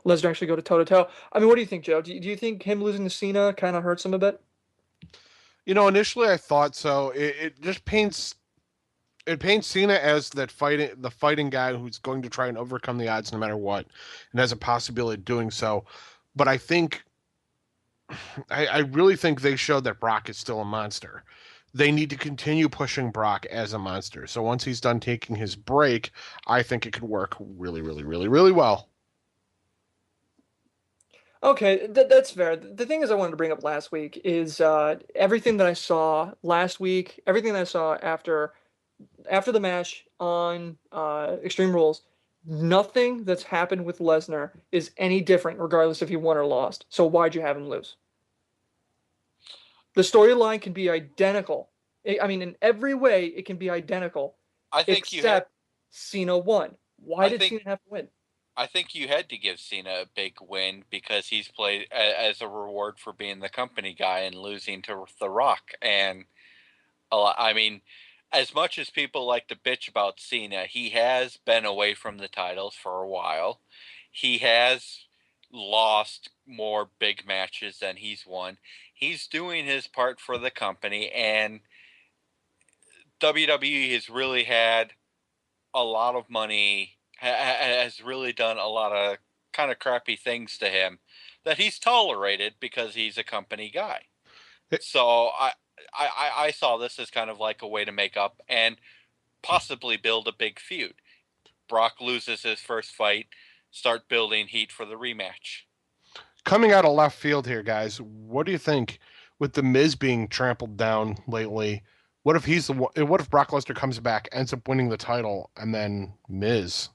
Lesnar actually go to toe-to-toe. I mean, what do you think, Joe? Do you think him losing to Cena kind of hurts him a bit? Initially I thought so. It just paints Cena as the fighting guy who's going to try and overcome the odds no matter what, and has a possibility of doing so. But I really think they showed that Brock is still a monster. They need to continue pushing Brock as a monster. So once he's done taking his break, I think it could work really, really, really, really well. Okay, that's fair. The thing is, I wanted to bring up last week is everything that I saw last week, everything that I saw after the match on Extreme Rules, nothing that's happened with Lesnar is any different, regardless if he won or lost. So why'd you have him lose? The storyline can be identical. I mean, in every way, it can be identical, I think you had. except Cena won. Why I did think Cena have to win? I think you had to give Cena a big win because he's played as a reward for being the company guy and losing to The Rock. And I mean, as much as people like to bitch about Cena, he has been away from the titles for a while. He has lost more big matches than he's won. He's doing his part for the company, and WWE has really had a lot of money, has really done a lot of kind of crappy things to him that he's tolerated because he's a company guy. So I saw this as kind of like a way to make up and possibly build a big feud. Brock loses his first fight, start building heat for the rematch. Coming out of left field here, guys, what do you think with the Miz being trampled down lately? What if what if Brock Lesnar comes back, ends up winning the title, and then Miz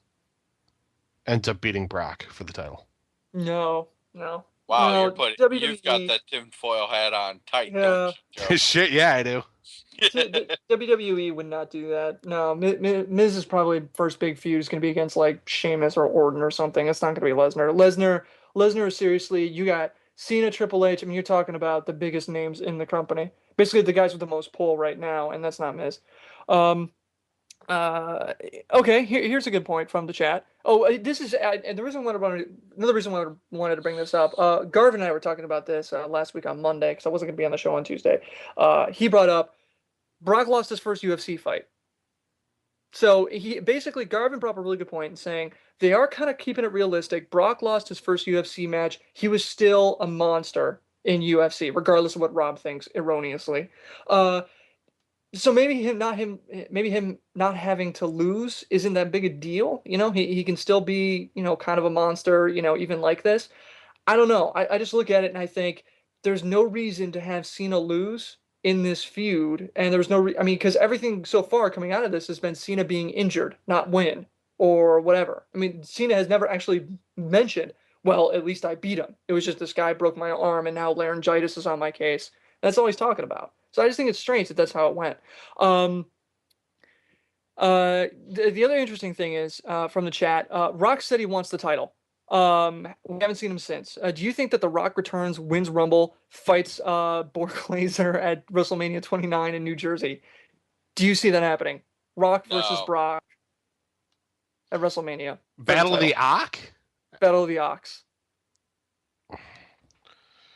ends up beating Brock for the title? No, no, Wow, no. you've got WWE, that tinfoil hat on tight, don't yeah. you, Joe? Shit, yeah, I do. WWE would not do that. No, Miz's probably first big feud is going to be against like Sheamus or Orton or something. It's not going to be Lesnar. Lesnar is seriously. You got Cena, Triple H. I mean, you're talking about the biggest names in the company. Basically, the guys with the most pull right now, and that's not Miz. Um, uh, okay, here's a good point from the chat. Oh, this is and the reason why another reason why I wanted to bring this up. Garvin and I were talking about this last week on Monday because I wasn't going to be on the show on Tuesday. He brought up Brock lost his first UFC fight. So he basically Garvin brought up a really good point in saying they are kind of keeping it realistic. Brock lost his first UFC match. He was still a monster in UFC, regardless of what Rob thinks erroneously. Uh, so maybe him not having to lose isn't that big a deal. He can still be, kind of a monster, even like this. I don't know. I just look at it and I think there's no reason to have Cena lose in this feud. And there's I mean, because everything so far coming out of this has been Cena being injured, not win or whatever. I mean, Cena has never actually mentioned, well, at least I beat him. It was just this guy broke my arm and now laryngitis is on my case. That's all he's talking about. So I just think it's strange that that's how it went. Um, the other interesting thing is from the chat, Rock said he wants the title. We haven't seen him since. Do you think that The Rock returns, wins Rumble, fights Bork Laser at WrestleMania 29 in New Jersey? Do you see that happening? Rock versus No. Brock at WrestleMania. Battle of the Ock? Battle of the Ox.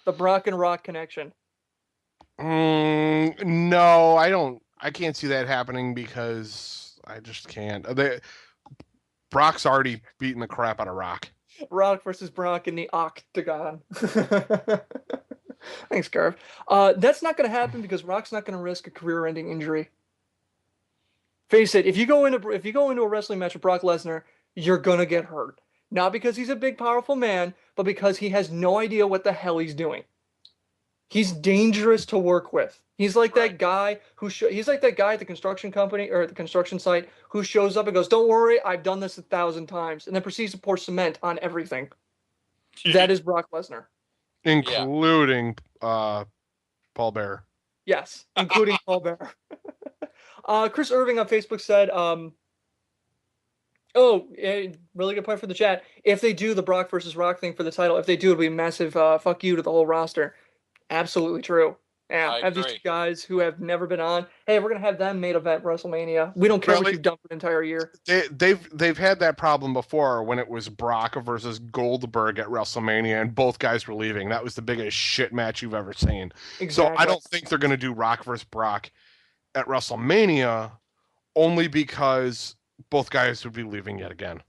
The Brock and Rock connection. No, I don't. I can't see that happening because I just can't. Brock's already beaten the crap out of Rock. Rock versus Brock in the octagon. Thanks, Garv. That's not going to happen because Rock's not going to risk a career-ending injury. Face it, if you go into a wrestling match with Brock Lesnar, you're gonna get hurt. Not because he's a big, powerful man, but because he has no idea what the hell he's doing. He's dangerous to work with. He's like that guy he's like that guy at the construction company or at the construction site who shows up and goes, "Don't worry, I've done this 1,000 times," and then proceeds to pour cement on everything. That is Brock Lesnar. Including Paul Bearer. Yes, including Paul Bearer. Chris Irving on Facebook said, Oh, really good point for the chat. If they do the Brock versus Rock thing for the title, if they do, it'll be a massive fuck you to the whole roster. Absolutely true. Yeah, I have these two agree. guys who have never been on. Hey, we're gonna have them main event WrestleMania. We don't care what Really? you've done for an entire year. They've had that problem before when it was Brock versus Goldberg at WrestleMania and both guys were leaving. That was the biggest shit match you've ever seen. So I Exactly. don't think they're going to do Rock versus Brock at WrestleMania only because both guys would be leaving yet again.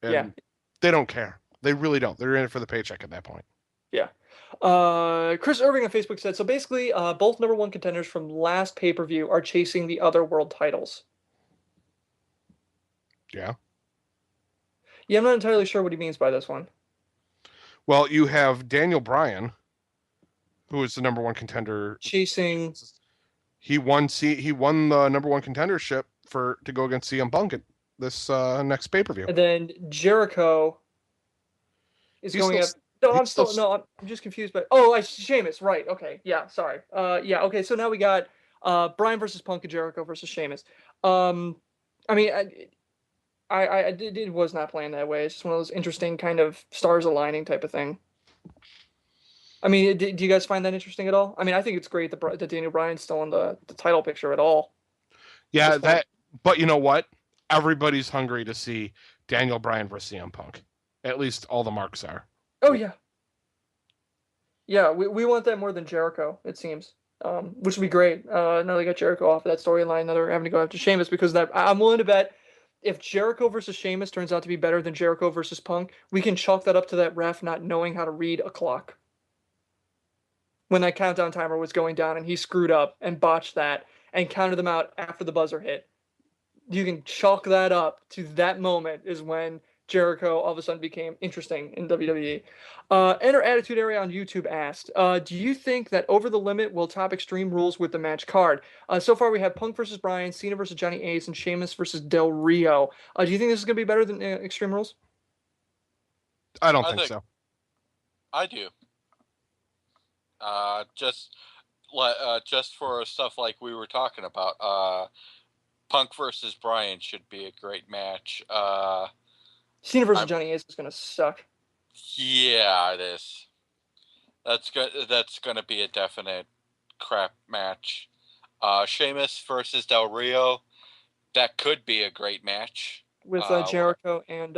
Yeah. And they don't care. They really don't. They're in it for the paycheck at that point. Yeah. Chris Irving on Facebook said, so basically, both number one contenders from last pay-per-view are chasing the other world titles. Yeah. Yeah, I'm not entirely sure what he means by this one. Well, you have Daniel Bryan, who is the number one contender. Chasing. He won the number one contendership to go against CM Punk at this next pay-per-view. And then Jericho is going up. No, I'm just confused. But Sheamus, right? Okay, yeah, sorry. Yeah, okay. So now we got Bryan versus Punk and Jericho versus Sheamus. I mean, it was not planned that way. It's just one of those interesting kind of stars aligning type of thing. I mean, do you guys find that interesting at all? I mean, I think it's great that Daniel Bryan's still in the title picture at all. Yeah, but you know what? Everybody's hungry to see Daniel Bryan versus CM Punk. At least all the marks are. Oh, yeah. Yeah, we want that more than Jericho, it seems. Which would be great. Now they got Jericho off of that storyline. Now they're having to go after Sheamus because I'm willing to bet if Jericho versus Sheamus turns out to be better than Jericho versus Punk, we can chalk that up to that ref not knowing how to read a clock. When that countdown timer was going down and he screwed up and botched that and counted them out after the buzzer hit. You can chalk that up to that moment is when Jericho all of a sudden became interesting in WWE. Enter Attitude Area on YouTube asked, do you think that Over the Limit will top Extreme Rules with the match card? So far we have Punk versus Bryan, Cena versus Johnny Ace, and Sheamus versus Del Rio. Do you think this is going to be better than Extreme Rules? I don't think so. I do. Just for stuff like we were talking about, Punk versus Bryan should be a great match. Cena versus Johnny Ace is going to suck. Yeah, it is. That's going to be a definite crap match. Sheamus versus Del Rio, that could be a great match. With Jericho and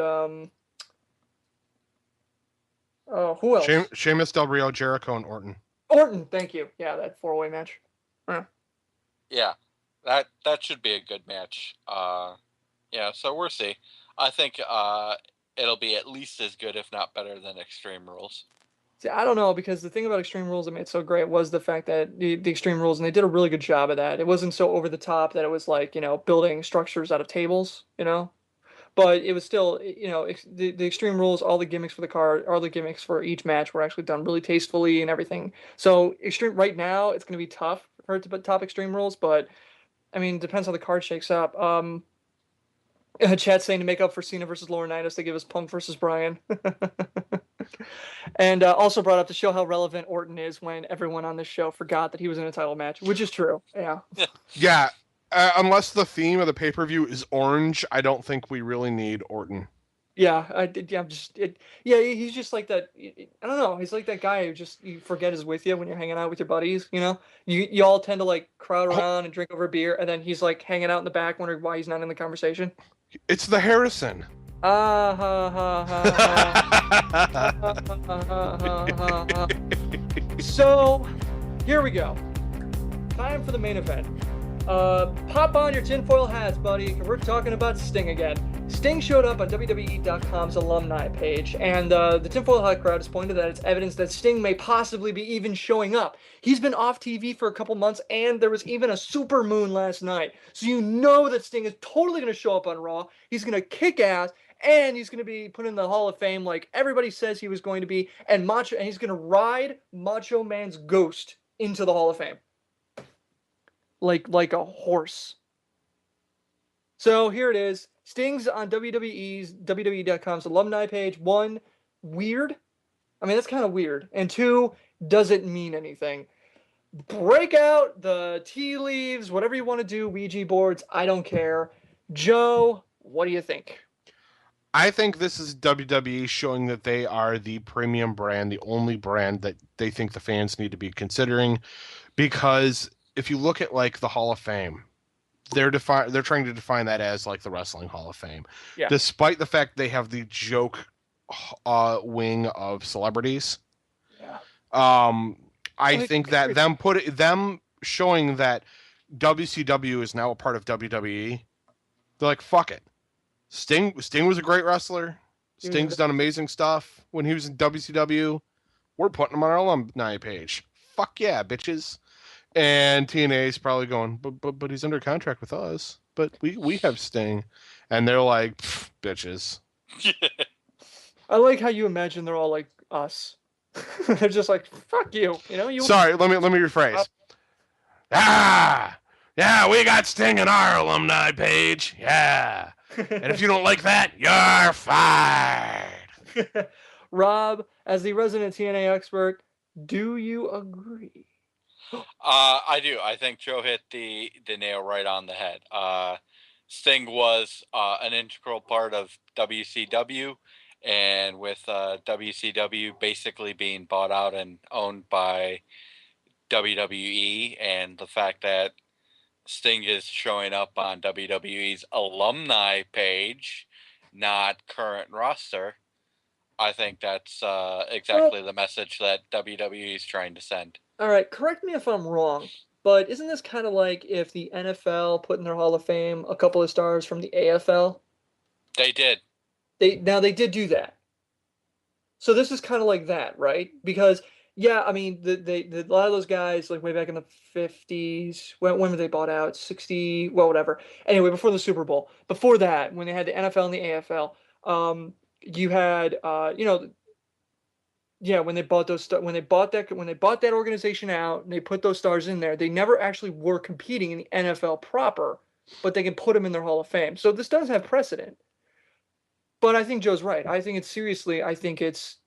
who else? Sheamus, Del Rio, Jericho, and Orton. Orton, thank you. Yeah, that four-way match. Yeah, that should be a good match. Yeah, so we'll see. I think it'll be at least as good, if not better, than Extreme Rules. See, I don't know, because the thing about Extreme Rules that made it so great was the fact that the Extreme Rules, and they did a really good job of that. It wasn't so over the top that it was like, building structures out of tables, But it was still, the Extreme Rules, all the gimmicks for the card, all the gimmicks for each match were actually done really tastefully and everything. So right now, it's going to be tough for it to top Extreme Rules, but I mean, depends how the card shakes up. Chat saying to make up for Cena versus Laurinaitis, they give us Punk versus Bryan. And also brought up to show how relevant Orton is when everyone on this show forgot that he was in a title match, which is true. Yeah. Yeah. Unless the theme of the pay-per-view is orange, I don't think we really need Orton. Yeah, he's just like that. I don't know. He's like that guy who you forget is with you when you're hanging out with your buddies. You all tend to like crowd around and drink over a beer, and then he's like hanging out in the back, wondering why he's not in the conversation. It's the Harrison. So, here we go. Time for the main event. Pop on your tinfoil hats, buddy, because we're talking about Sting again. Sting showed up on WWE.com's alumni page, and the tinfoil hat crowd has pointed that it's evidence that Sting may possibly be even showing up. He's been off TV for a couple months, and there was even a super moon last night. So you know that Sting is totally going to show up on Raw. He's going to kick ass, and he's going to be put in the Hall of Fame like everybody says he was going to be, and he's going to ride Macho Man's ghost into the Hall of Fame. Like a horse. So here it is. Sting's on WWE.com's alumni page. 1, weird. I mean, that's kind of weird. And 2, does it mean anything? Break out the tea leaves, whatever you want to do, Ouija boards. I don't care. Joe, what do you think? I think this is WWE showing that they are the premium brand, the only brand that they think the fans need to be considering. Because if you look at like the Hall of Fame, they're trying to define that as like the Wrestling Hall of Fame, Yeah. despite the fact they have the joke wing of celebrities. Yeah. I Like, think that them showing that WCW is now a part of WWE, they're like, fuck it. Sting was a great wrestler. Sting's done amazing stuff when he was in WCW. We're putting him on our alumni page. Fuck yeah, bitches. And TNA is probably going, but he's under contract with us. But we have Sting, and they're like, bitches. I like how you imagine they're all like us. They're just like, fuck you. You. Sorry, let me rephrase. Yeah, we got Sting in our alumni page. Yeah. And if you don't like that, you're fired. Rob, as the resident TNA expert, do you agree? I do. I think Joe hit the nail right on the head. Sting was an integral part of WCW, and with WCW basically being bought out and owned by WWE, and the fact that Sting is showing up on WWE's alumni page, not current roster, I think that's exactly the message that WWE is trying to send. All right, correct me if I'm wrong, but isn't this kind of like if the NFL put in their Hall of Fame a couple of stars from the AFL? They did. They did do that. So this is kind of like that, right? Because yeah, I mean, a lot of those guys, like way back in the 50s, when were they bought out? 60, well, whatever. Anyway, before the Super Bowl, before that, when they had the NFL and the AFL, you had, yeah, when they bought when they bought that organization out and they put those stars in there, they never actually were competing in the NFL proper, but they can put them in their Hall of Fame. So this does have precedent. But I think Joe's right. I think it's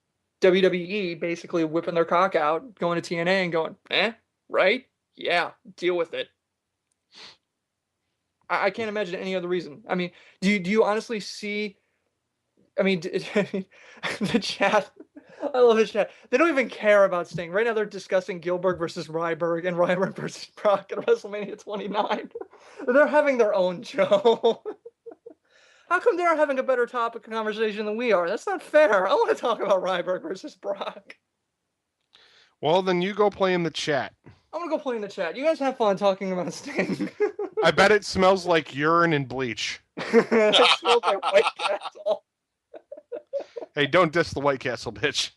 WWE basically whipping their cock out, going to TNA and going, right? Yeah, deal with it. I can't imagine any other reason. I mean, do you honestly see? I mean, the chat. I love the chat. They don't even care about Sting. Right now, they're discussing Gilbert versus Ryberg and Ryberg versus Brock at WrestleMania 29. They're having their own show. How come they're having a better topic of conversation than we are? That's not fair. I want to talk about Ryberg versus Brock. Well, then you go play in the chat. I want to go play in the chat. You guys have fun talking about Sting. I bet it smells like urine and bleach. It smells like White Castle. Hey, don't diss the White Castle, bitch.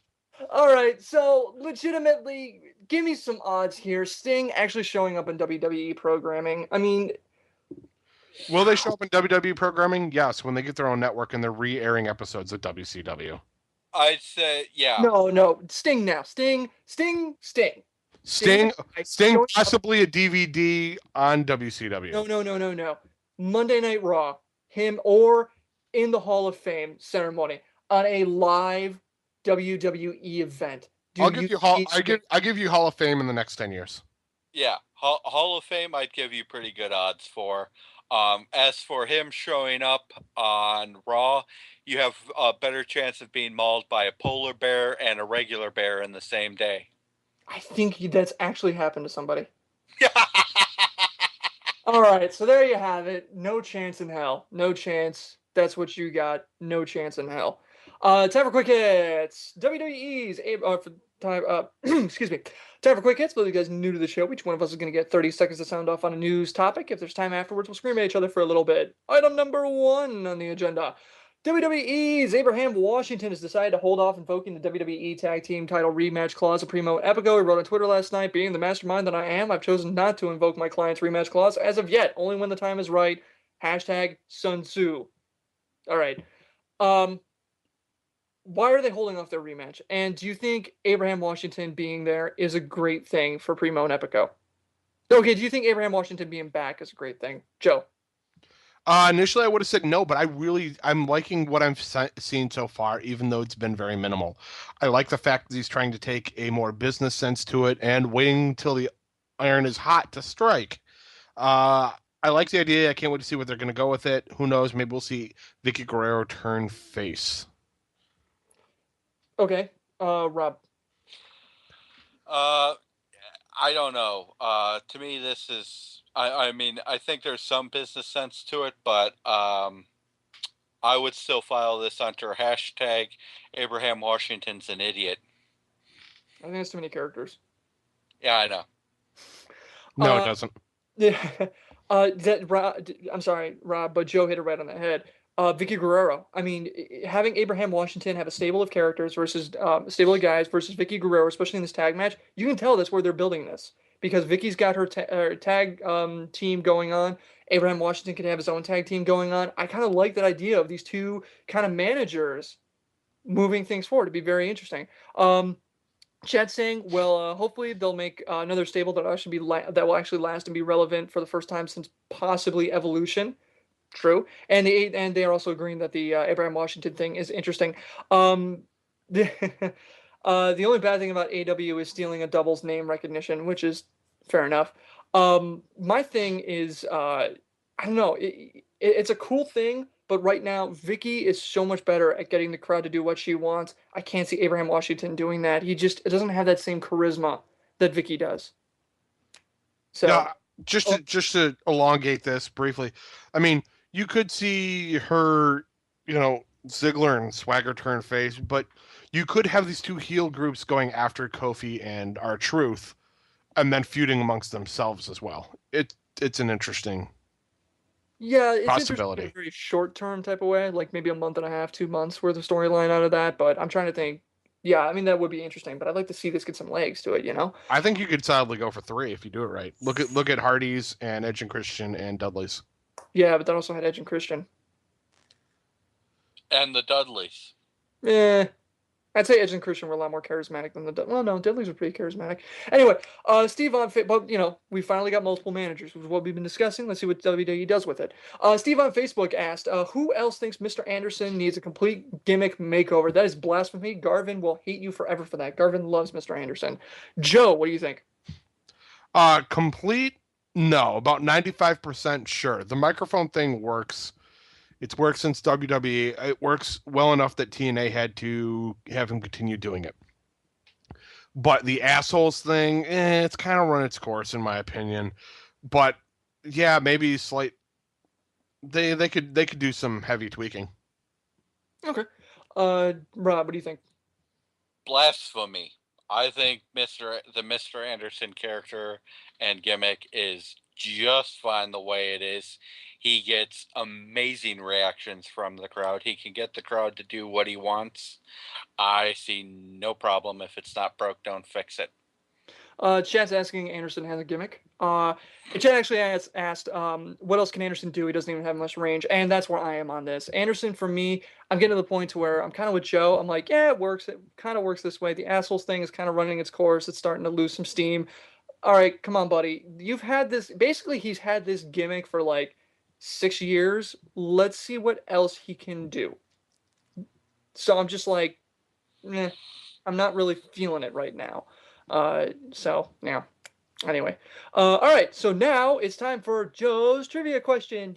All right, so legitimately, give me some odds here. Sting actually showing up in WWE programming. I mean, will they show up in WWE programming? Yes, when they get their own network and they're re-airing episodes of WCW. I'd say, yeah. No, Sting now. Sting. Sting, possibly a DVD on WCW. No. Monday Night Raw, him or in the Hall of Fame ceremony on a live WWE event. I'll give you Hall of Fame in the next 10 years. Yeah, Hall of Fame, I'd give you pretty good odds for. As for him showing up on Raw, you have a better chance of being mauled by a polar bear and a regular bear in the same day. I think that's actually happened to somebody. All right, so there you have it. No chance in hell. No chance. That's what you got. No chance in hell. Time for quick hits. WWE's excuse me. Time for quick hits. For you guys new to the show, each one of us is going to get 30 seconds to sound off on a news topic. If there's time afterwards, we'll scream at each other for a little bit. Item number 1 on the agenda. WWE's Abraham Washington has decided to hold off invoking the WWE Tag Team title rematch clause of Primo and Epico. He wrote on Twitter last night, being the mastermind that I am, I've chosen not to invoke my client's rematch clause as of yet, only when the time is right. Hashtag Sun Tzu. All right. Why are they holding off their rematch? And do you think Abraham Washington being there is a great thing for Primo and Epico? Okay, do you think Abraham Washington being back is a great thing? Joe? Initially, I would have said no, but I'm liking what I've seen so far, even though it's been very minimal. I like the fact that he's trying to take a more business sense to it and waiting till the iron is hot to strike. I like the idea. I can't wait to see what they're going to go with it. Who knows? Maybe we'll see Vicky Guerrero turn face. Okay, Rob. I don't know. To me, this is. I mean, I think there's some business sense to it, but I would still file this under hashtag Abraham Washington's an idiot. I think that's too many characters. Yeah, I know. No, it doesn't. Yeah. I'm sorry, Rob, but Joe hit it right on the head. Vicky Guerrero. I mean, having Abraham Washington have a stable of characters versus a stable of guys versus Vicky Guerrero, especially in this tag match, you can tell that's where they're building this because Vicky's got her tag team going on. Abraham Washington can have his own tag team going on. I kind of like that idea of these two kind of managers moving things forward. It'd be very interesting. Chad saying, well, hopefully they'll make another stable that will actually last and be relevant for the first time since possibly Evolution. True, and they are also agreeing that the Abraham Washington thing is interesting. The the only bad thing about AW is stealing a double's name recognition, which is fair enough. My thing is, I don't know, it's a cool thing, but right now Vicky is so much better at getting the crowd to do what she wants. I can't see Abraham Washington doing that. It doesn't have that same charisma that Vicky does. So Yeah, just to elongate this briefly, I mean, you could see her, Ziggler and Swagger turn face, but you could have these two heel groups going after Kofi and R-Truth, and then feuding amongst themselves as well. It's an interesting yeah, it's possibility. interesting in a very short term type of way, like maybe a month and a half, 2 months worth of storyline out of that. But I'm trying to think. Yeah, I mean that would be interesting, but I'd like to see this get some legs to it. I think you could solidly go for 3 if you do it right. Look at Hardy's and Edge and Christian and Dudley's. Yeah, but that also had Edge and Christian. And the Dudleys. I'd say Edge and Christian were a lot more charismatic than well, no, Dudley's were pretty charismatic. Anyway, Steve on but we finally got multiple managers, which is what we've been discussing. Let's see what WWE does with it. Steve on Facebook asked, who else thinks Mr. Anderson needs a complete gimmick makeover? That is blasphemy. Garvin will hate you forever for that. Garvin loves Mr. Anderson. Joe, what do you think? Complete? No, about 95% sure. The microphone thing works. It's worked since WWE. It works well enough that TNA had to have him continue doing it. But the assholes thing, it's kind of run its course in my opinion. But yeah, maybe slight. They could do some heavy tweaking. Okay, Rob, what do you think? Blasphemy. I think the Mr. Anderson character and gimmick is just fine the way it is. He gets amazing reactions from the crowd. He can get the crowd to do what he wants. I see no problem. If it's not broke, don't fix it. Chad's asking Anderson has a gimmick. Chad actually asked, what else can Anderson do? He doesn't even have much range, and that's where I am on this. Anderson, for me, I'm getting to the point to where I'm kind of with Joe. I'm like, yeah, it works. It kind of works this way. The assholes thing is kind of running its course. It's starting to lose some steam. All right, come on, buddy. You've had this. Basically, he's had this gimmick for like 6 years. Let's see what else he can do. So I'm just like, I'm not really feeling it right now. So yeah. Anyway, all right. So now it's time for Joe's trivia question.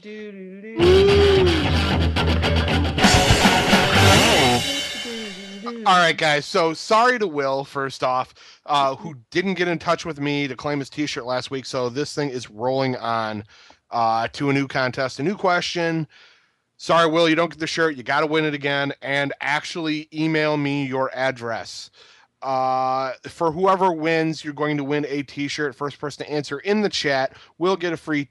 All right, guys. So sorry to Will, first off, who didn't get in touch with me to claim his T-shirt last week. So this thing is rolling on to a new contest, a new question. Sorry, Will, you don't get the shirt. You got to win it again. And actually email me your address. For whoever wins, you're going to win a T-shirt. First person to answer in the chat will get a free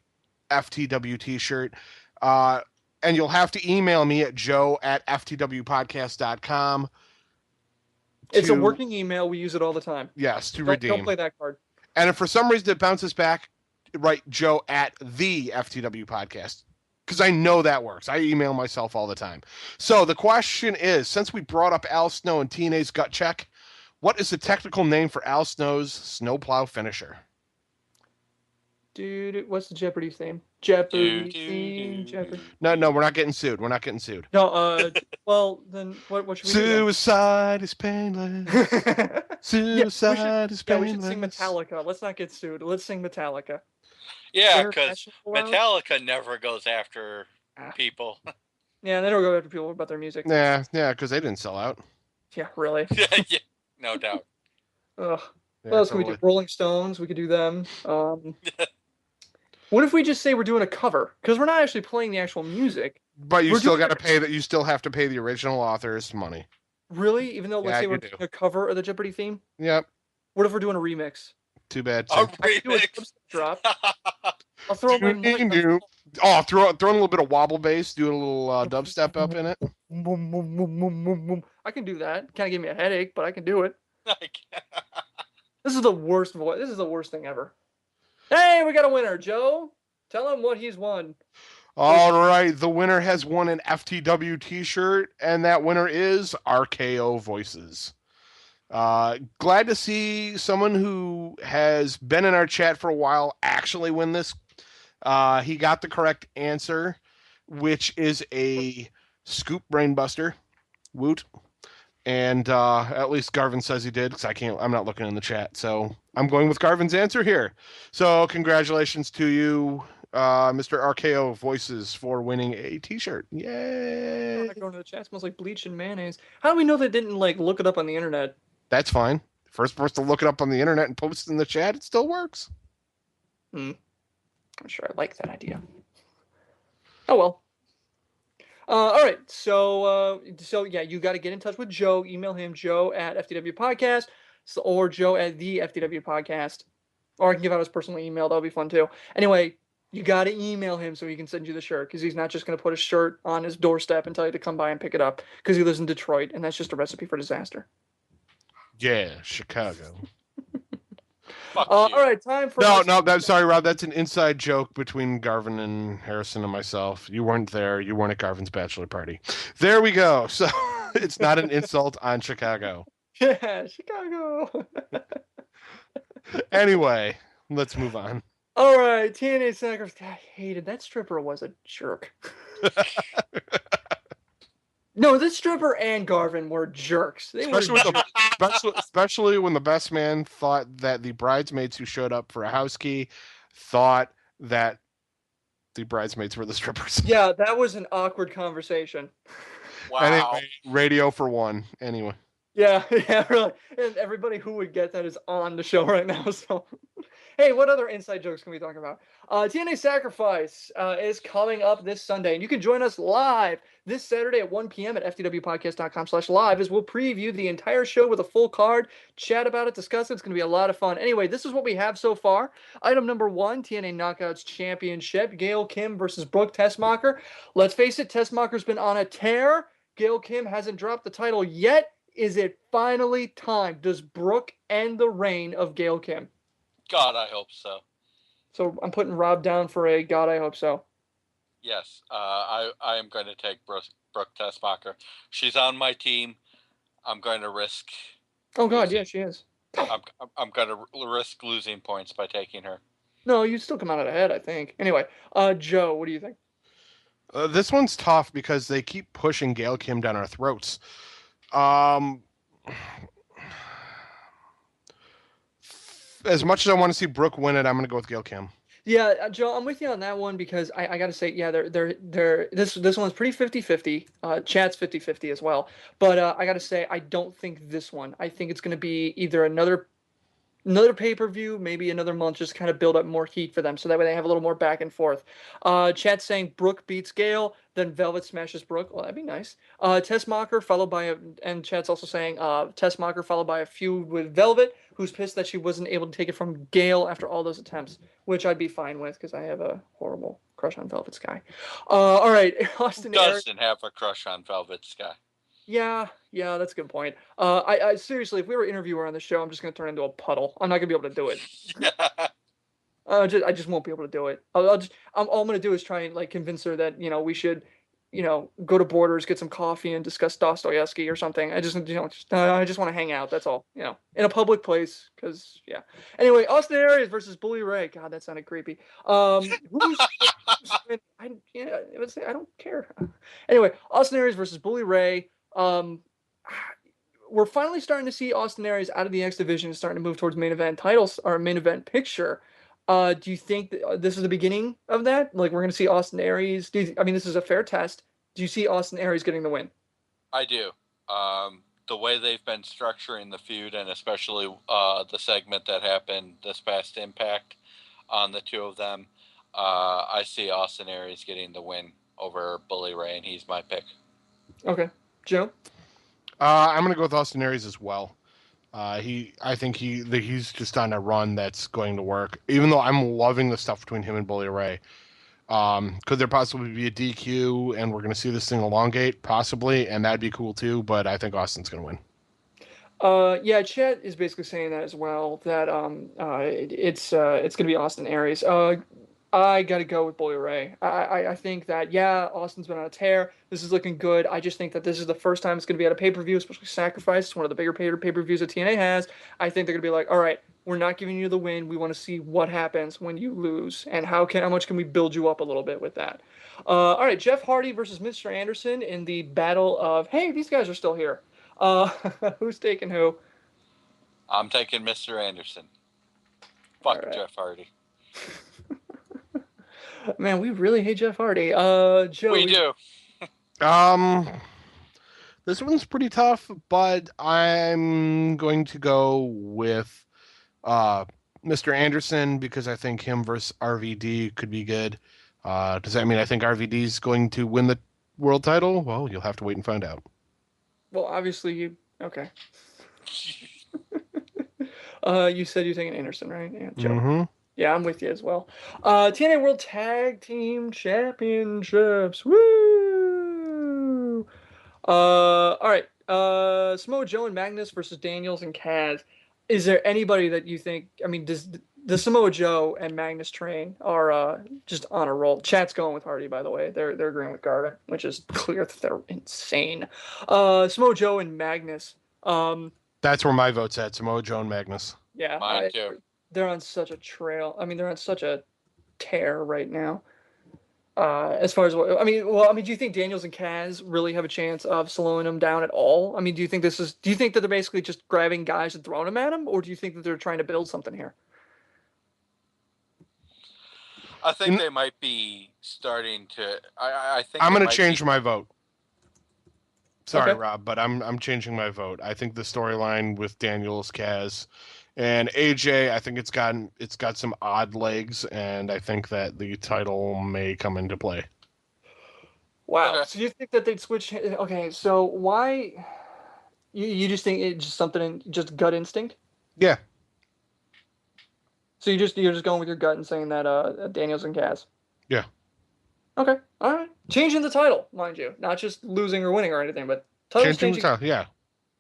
FTW T-shirt. And you'll have to email me at joe@ftwpodcast.com. It's a working email. We use it all the time. Yes, redeem. Don't play that card. And if for some reason it bounces back, write Joe at the FTW podcast. Because I know that works. I email myself all the time. So the question is, since we brought up Al Snow and TNA's gut check, what is the technical name for Al Snow's snowplow finisher? Dude, what's the Jeopardy theme? Jeopardy theme. Jeopardy. No, we're not getting sued. We're not getting sued. No, well, then what should we do? Suicide is painless. Suicide is painless. Yeah, we should sing Metallica. Let's not get sued. Let's sing Metallica. Yeah, Air because National World. Metallica never goes after Ah. people. Yeah, they don't go after people about their music. Yeah, because they didn't sell out. Yeah, really. Yeah, no doubt. Ugh. Yeah, What else can we do? totally. Rolling Stones. We could do them. What if we just say we're doing a cover? Because we're not actually playing the actual music. But you We're still doing got to pay that. You still have to pay the original authors money. really, even though let's Yeah, say you we're do. doing a cover of the Jeopardy theme. Yep. What if we're doing a remix? Too bad. A Too. I can do a remix. dubstep drop. I'll throw my mic on. Oh, throw in a little bit of wobble bass. Do a little dubstep up in it. Boom, boom, boom, boom, boom, boom, boom. I can do that. Kind of give me a headache, but I can do it. This is the worst voice. This is the worst thing ever. Hey, we got a winner, Joe. Tell him what he's won. All right, the winner has won an FTW T-shirt, and that winner is RKO Voices. Glad to see someone who has been in our chat for a while actually win this. He got the correct answer, which is a scoop brainbuster. Woot. And at least Garvin says he did, because I'm not looking in the chat. So I'm going with Garvin's answer here. So congratulations to you, Mr. RKO Voices, for winning a t-shirt. Yay. I'm not going to the chat. It smells like bleach and mayonnaise. How do we know they didn't look it up on the internet? That's fine. First person to look it up on the internet and post it in the chat, it still works. I'm sure I like that idea. Oh well. All right, so yeah, you got to get in touch with Joe. Email him, Joe at FTW Podcast, or Joe at the FTW Podcast, or I can give out his personal email. That'll be fun too. Anyway, you got to email him so he can send you the shirt, because he's not just going to put a shirt on his doorstep and tell you to come by and pick it up, because he lives in Detroit, and that's just a recipe for disaster. Yeah, Chicago. All right, time for Sorry, Rob. That's an inside joke between Garvin and Harrison and myself. You weren't there. You weren't at Garvin's bachelor party. There we go. So it's not an insult on Chicago. Yeah, Chicago. Anyway, let's move on. All right, TNA Sacrifice. I hated that stripper. Was a jerk. No, this stripper and Garvin were jerks. Especially when the best man thought that the bridesmaids who showed up for a house key thought that the bridesmaids were the strippers. Yeah, that was an awkward conversation. Wow. Anyway, radio for one. Anyway. Yeah, really. And everybody who would get that is on the show right now. So, hey, what other inside jokes can we talk about? TNA Sacrifice is coming up this Sunday, and you can join us live this Saturday at 1 p.m. at ftwpodcast.com/live as we'll preview the entire show with a full card, chat about it, discuss it. It's going to be a lot of fun. Anyway, this is what we have so far. Item number 1, TNA Knockouts Championship, Gail Kim versus Brooke Tessmacher. Let's face it, Tessmacher's been on a tear. Gail Kim hasn't dropped the title yet. Is it finally time? Does Brooke end the reign of Gail Kim? God, I hope so. So I'm putting Rob down for a God, I hope so. Yes, I am going to take Brooke Tessmacher. She's on my team. I'm going to risk. Oh God, yeah, she is. I'm going to risk losing points by taking her. No, you still come out ahead, I think. Anyway, Joe, what do you think? This one's tough because they keep pushing Gail Kim down our throats. As much as I want to see Brooke win it, I'm going to go with Gail Kim. Yeah, Joe, I'm with you on that one because I got to say, yeah, this one's pretty 50-50. Chat's 50-50 as well. But I got to say, I don't think this one. I think it's going to be either another pay-per-view, maybe another month, just kind of build up more heat for them, so that way they have a little more back and forth. Chat's saying Brooke beats Gail, then Velvet smashes Brooke. Well, that'd be nice. Tessmacher followed by and Chat's also saying Tessmacher followed by a feud with Velvet, who's pissed that she wasn't able to take it from Gail after all those attempts, which I'd be fine with because I have a horrible crush on Velvet Sky. All right, Austin doesn't have a crush on Velvet Sky. Yeah, that's a good point. I seriously, if we were an interviewer on the show, I'm just going to turn into a puddle. I'm not going to be able to do it. I just won't be able to do it. All I'm going to do is try and convince her that we should, go to Borders, get some coffee, and discuss Dostoevsky or something. I just want to hang out. That's all. In a public place, because yeah. Anyway, Austin Aries versus Bully Ray. God, that sounded creepy. I would say I don't care. Anyway, Austin Aries versus Bully Ray. We're finally starting to see Austin Aries out of the X division, starting to move towards main event titles or main event picture. Do you think this is the beginning of that? Like we're going to see Austin Aries? I mean, this is a fair test. Do you see Austin Aries getting the win? I do. The way they've been structuring the feud, and especially the segment that happened this past Impact on the two of them, I see Austin Aries getting the win over Bully Ray, and he's my pick. Okay, Joe. I'm going to go with Austin Aries as well. I think he's just on a run that's going to work. Even though I'm loving the stuff between him and Bully Ray. Could there possibly be a DQ and we're going to see this thing elongate? Possibly, and that'd be cool too. But I think Austin's going to win. Yeah, Chet is basically saying that as well. That it's gonna be Austin Aries. I gotta go with Bully Ray. I think that Austin's been on a tear. This is looking good. I just think that this is the first time it's gonna be at a pay-per-view, especially Sacrifice. It's one of the bigger pay-per-views that TNA has. I think they're gonna be like, all right, we're not giving you the win. We want to see what happens when you lose and how much can we build you up a little bit with that. All right, Jeff Hardy versus Mr. Anderson in the battle of hey, these guys are still here. Uh, who's taking who? I'm taking Mr. Anderson. All Fuck right. Jeff Hardy. Man, we really hate Jeff Hardy. Joe. We do. This one's pretty tough, but I'm going to go with Mr. Anderson because I think him versus RVD could be good. Does that mean I think RVD's going to win the world title? Well, you'll have to wait and find out. Well, obviously you. Okay. You said you're taking Anderson, right? Yeah, Joe. Mm-hmm. Yeah, I'm with you as well. TNA World Tag Team Championships. Woo! All right. Samoa Joe and Magnus versus Daniels and Kaz. Is there anybody that you think? I mean, does the Samoa Joe and Magnus train are just on a roll? Chat's going with Hardy, by the way. They're agreeing with Garvin, which is clear that they're insane. Samoa Joe and Magnus. That's where my vote's at. Samoa Joe and Magnus. Yeah, Mine too. they're on such a trail. I mean, they're on such a tear right now. As far as do you think Daniels and Kaz really have a chance of slowing them down at all? I mean, do you think that they're basically just grabbing guys and throwing them at them, or do you think that they're trying to build something here? I think they might be starting to. I think I'm going to change my vote. Sorry, okay. Rob, but I'm changing my vote. I think the storyline with Daniels, Kaz, and AJ, I think it's got some odd legs, and I think that the title may come into play. Wow. Okay. So you think that they'd switch? Okay, so why? You just think it's just something, just gut instinct? Yeah. So you're just going with your gut and saying that Daniels and Kaz? Yeah. Okay. All right. Changing the title, mind you, not just losing or winning or anything, but changing the title. Yeah.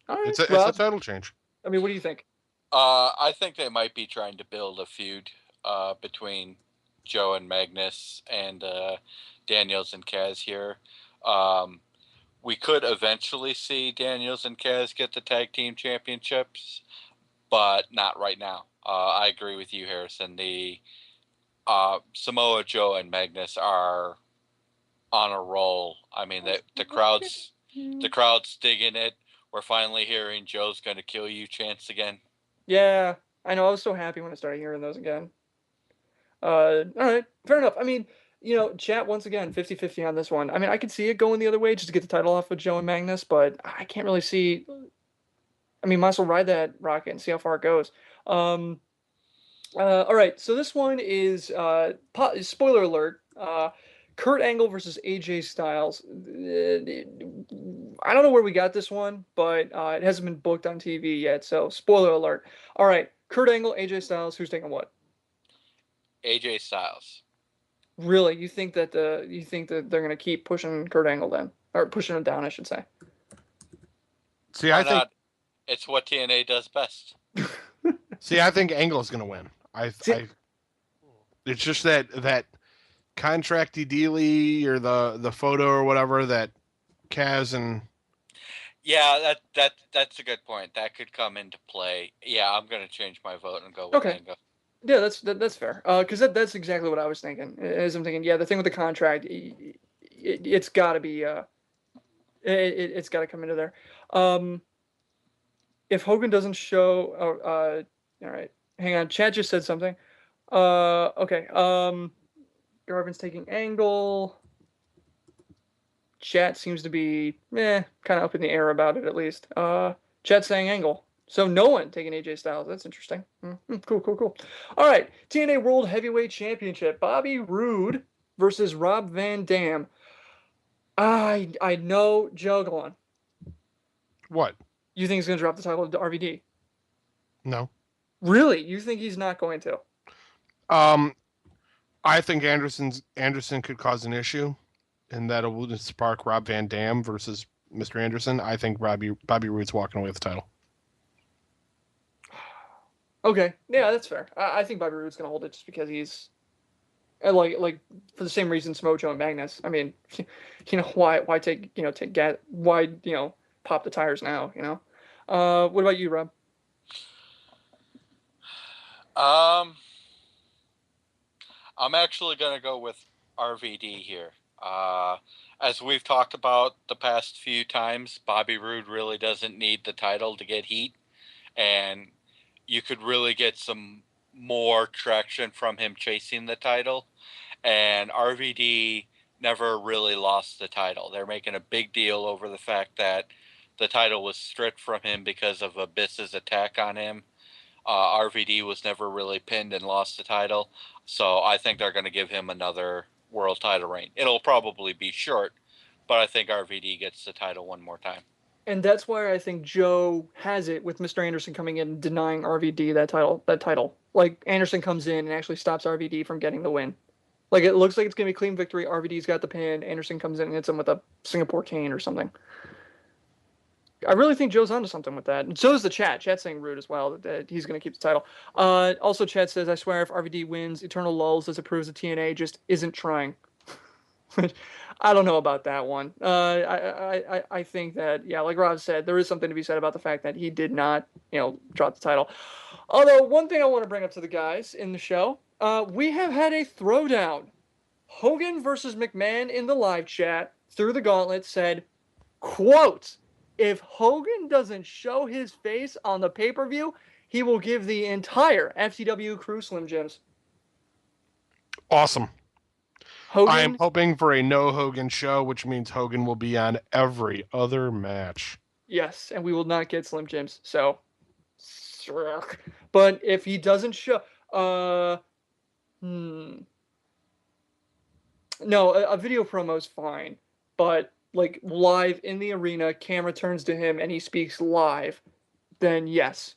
All right. It's a title change. I mean, what do you think? I think they might be trying to build a feud between Joe and Magnus and Daniels and Kaz here. We could eventually see Daniels and Kaz get the tag team championships, but not right now. I agree with you, Harrison. The Samoa Joe and Magnus are on a roll. I mean, the crowd's digging it. We're finally hearing Joe's going to kill you chants again. Yeah, I know. I was so happy when I started hearing those again. All right, fair enough. I mean, chat once again, 50-50 on this one. I mean, I could see it going the other way just to get the title off of Joe and Magnus, but I can't really see. I mean, might as well ride that rocket and see how far it goes. All right, so this one is spoiler alert. Kurt Angle versus AJ Styles. I don't know where we got this one, but it hasn't been booked on TV yet, so spoiler alert. All right, Kurt Angle, AJ Styles, who's taking what? AJ Styles. Really? You think that they're going to keep pushing Kurt Angle then? Or pushing him down, I should say. See, I think it's what TNA does best. See, I think Angle's going to win. It's just that contracty dealy or the photo or whatever that Kaz and that's a good point. That could come into play. Yeah, I'm going to change my vote and go with Angle. Yeah, that's fair. Because that's exactly what I was thinking. As I'm thinking, the thing with the contract, it's got to be it's got to come into there. If Hogan doesn't show, all right, hang on. Chad just said something. Okay. Garvin's taking Angle. Chat seems to be kind of up in the air about it at least. Chat saying Angle. So no one taking AJ Styles. That's interesting. Cool. All right, TNA World Heavyweight Championship. Bobby Roode versus Rob Van Dam. I know, Joe, go on. What? You think he's going to drop the title to RVD? No. Really? You think he's not going to? I think Anderson could cause an issue, and that will spark Rob Van Dam versus Mr. Anderson. I think Bobby Roode's walking away with the title. Okay, yeah, that's fair. I think Bobby Roode's going to hold it just because he's like for the same reason Smojo and Magnus. I mean, why pop the tires now? What about you, Rob? I'm actually going to go with RVD here. As we've talked about the past few times, Bobby Roode really doesn't need the title to get heat, and you could really get some more traction from him chasing the title. And RVD never really lost the title. They're making a big deal over the fact that the title was stripped from him because of Abyss's attack on him. RVD was never really pinned and lost the title. So I think they're going to give him another world title reign. It'll probably be short, but I think RVD gets the title one more time. And that's why I think Joe has it with Mr. Anderson coming in and denying RVD that title. Like, Anderson comes in and actually stops RVD from getting the win. Like, it looks like it's going to be a clean victory. RVD's got the pin. Anderson comes in and hits him with a Singapore cane or something. I really think Joe's onto something with that. And so is the chat. Chat's saying Rude as well, that he's going to keep the title. Also, chat says, I swear if RVD wins Eternal Lulls, as it proves that TNA just isn't trying. I don't know about that one. I think that, yeah, like Rob said, there is something to be said about the fact that he did not, drop the title. Although, one thing I want to bring up to the guys in the show, we have had a throwdown. Hogan versus McMahon in the live chat through the gauntlet said, quote, if Hogan doesn't show his face on the pay-per-view, he will give the entire FTW crew Slim Jims. Awesome. Hogan, I am hoping for a no Hogan show, which means Hogan will be on every other match. Yes, and we will not get Slim Jims. So, but if he doesn't show, no, a video promo is fine, but like live in the arena, camera turns to him and he speaks live, then yes,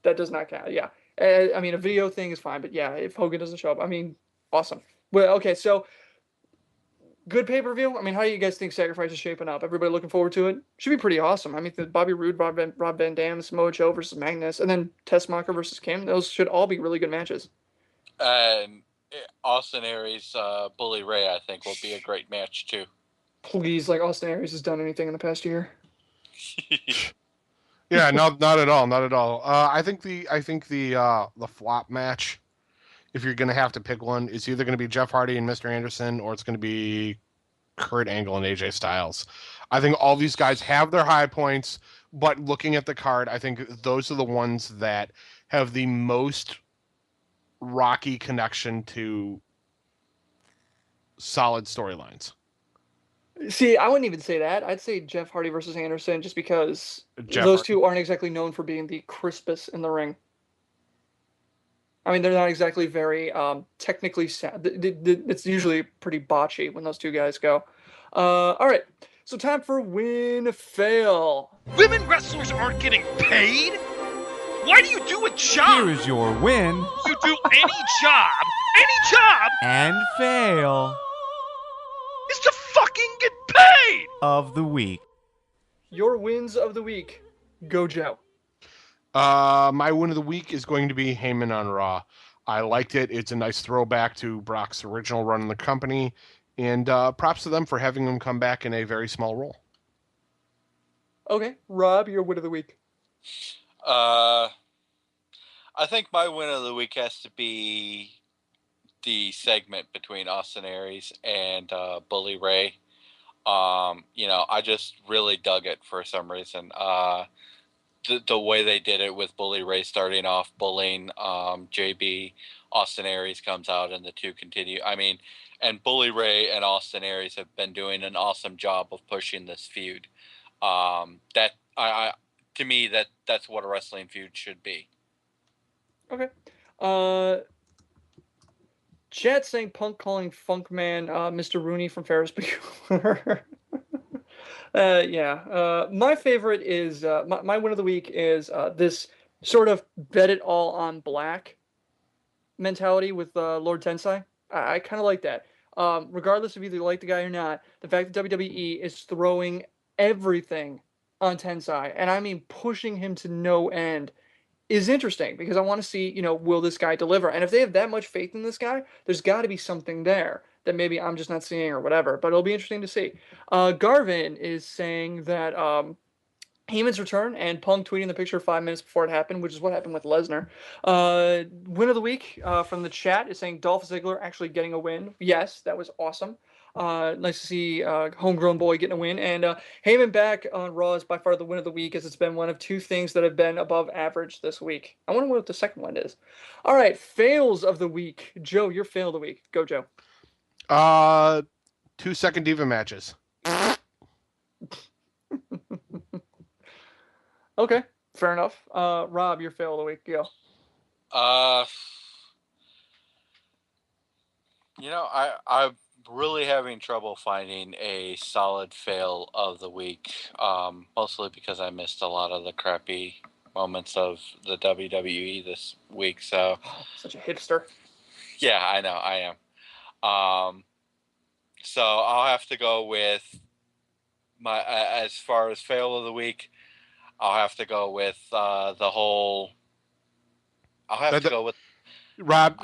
that does not count. Yeah, I mean a video thing is fine, but yeah, if Hogan doesn't show up, I mean, awesome. Well, okay, so good pay-per-view. I mean, how do you guys think Sacrifice is shaping up? Everybody looking forward to it? Should be pretty awesome. I mean, the Bobby Roode, Rob Van Dam, Samoa Joe versus Magnus, and then Tessmacher versus Kim. Those should all be really good matches. And Austin Aries, Bully Ray, I think, will be a great match too. Please, like Austin Aries has done anything in the past year. Yeah, not at all. I think the flop match, if you're gonna have to pick one, is either gonna be Jeff Hardy and Mr. Anderson, or it's gonna be Kurt Angle and AJ Styles. I think all these guys have their high points, but looking at the card, I think those are the ones that have the most rocky connection to solid storylines. See, I wouldn't even say that. I'd say Jeff Hardy versus Anderson, just because those two aren't exactly known for being the crispest in the ring. I mean, they're not exactly very technically sound. It's usually pretty botchy when those two guys go. All right, so time for win fail. Women wrestlers aren't getting paid? Why do you do a job? Here's your win. You do any job, And fail is to fucking get paid! of the week. Your wins of the week. Go, Joe. My win of the week is going to be Heyman on Raw. I liked it. It's a nice throwback to Brock's original run in the company, and props to them for having him come back in a very small role. Okay, Rob, your win of the week. I think my win of the week has to be the segment between Austin Aries and Bully Ray. I just really dug it for some reason. The way they did it with Bully Ray starting off bullying JB Austin Aries comes out and the two continue. I mean, and Bully Ray and Austin Aries have been doing an awesome job of pushing this feud. That to me, that's what a wrestling feud should be. Okay. Chat saying Punk calling Funk Man Mr. Rooney from Ferris Bueller. My favorite is my win of the week is this sort of bet it all on black mentality with Lord Tensai. I kind of like that. Regardless of either you like the guy or not, the fact that WWE is throwing everything on Tensai, and I mean pushing him to no end, is interesting because I want to see, will this guy deliver? And if they have that much faith in this guy, there's got to be something there that maybe I'm just not seeing or whatever. But it'll be interesting to see. Garvin is saying that Heyman's return and Punk tweeting the picture 5 minutes before it happened, which is what happened with Lesnar. Win of the week from the chat is saying Dolph Ziggler actually getting a win. Yes, that was awesome. Nice to see homegrown boy getting a win. And Heyman back on Raw is by far the win of the week, as it's been one of two things that have been above average this week. I wonder what the second one is. All right, fails of the week. Joe, your fail of the week. Go, Joe. 2-second Diva matches. Okay, fair enough. Rob, your fail of the week. Go. I'm really having trouble finding a solid fail of the week, mostly because I missed a lot of the crappy moments of the WWE this week. So, such a hipster. Yeah, I know, I am. So I'll have to go with my as far as fail of the week. I'll have to go with the whole. I'll have to go with. Rob,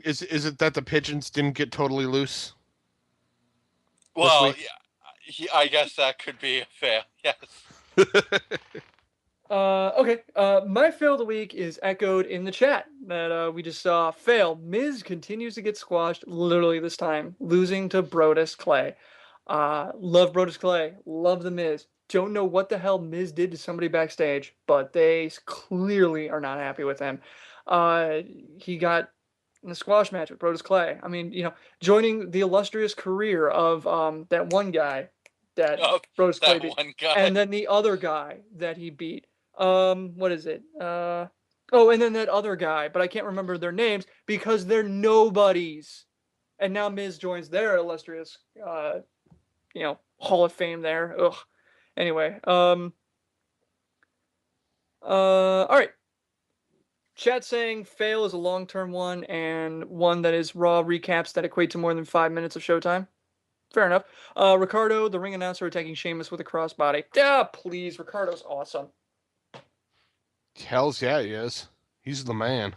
is it that the pigeons didn't get totally loose? Well, yeah, I guess that could be a fail. Yes. Okay. My fail of the week is echoed in the chat that we just saw. Fail. Miz continues to get squashed. Literally this time, losing to Brodus Clay. Love Brodus Clay. Love the Miz. Don't know what the hell Miz did to somebody backstage, but they clearly are not happy with him. He got in a squash match with Brodus Clay. I mean, joining the illustrious career of that one guy that Brodus Clay beat, and then the other guy that he beat. What is it? And then that other guy, but I can't remember their names because they're nobodies. And now Miz joins their illustrious, Hall of Fame there. Ugh. Anyway, all right. Chat saying fail is a long-term one and one that is Raw recaps that equate to more than 5 minutes of showtime. Fair enough. Ricardo, the ring announcer, attacking Sheamus with a crossbody. Please. Ricardo's awesome. Hells yeah, he is. He's the man.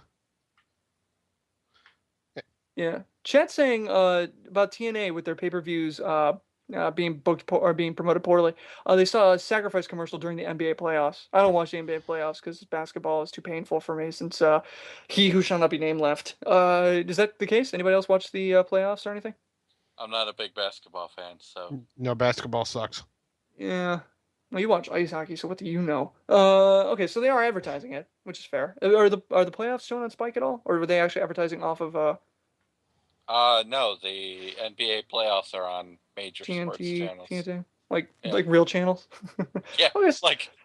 Yeah. Chat saying about TNA with their pay-per-views being booked or being promoted poorly. They saw a Sacrifice commercial during the NBA playoffs. I don't watch the NBA playoffs because basketball is too painful for me since he who shall not be named left. Is that the case? Anybody else watch the playoffs or anything? I'm not a big basketball fan, so. No, basketball sucks. Yeah. Well, you watch ice hockey, so what do you know? Okay, so they are advertising it, which is fair. Are the playoffs shown on Spike at all, or were they actually advertising off of? No, the NBA playoffs are on major sports channels. TNT, like real channels. Yeah, okay.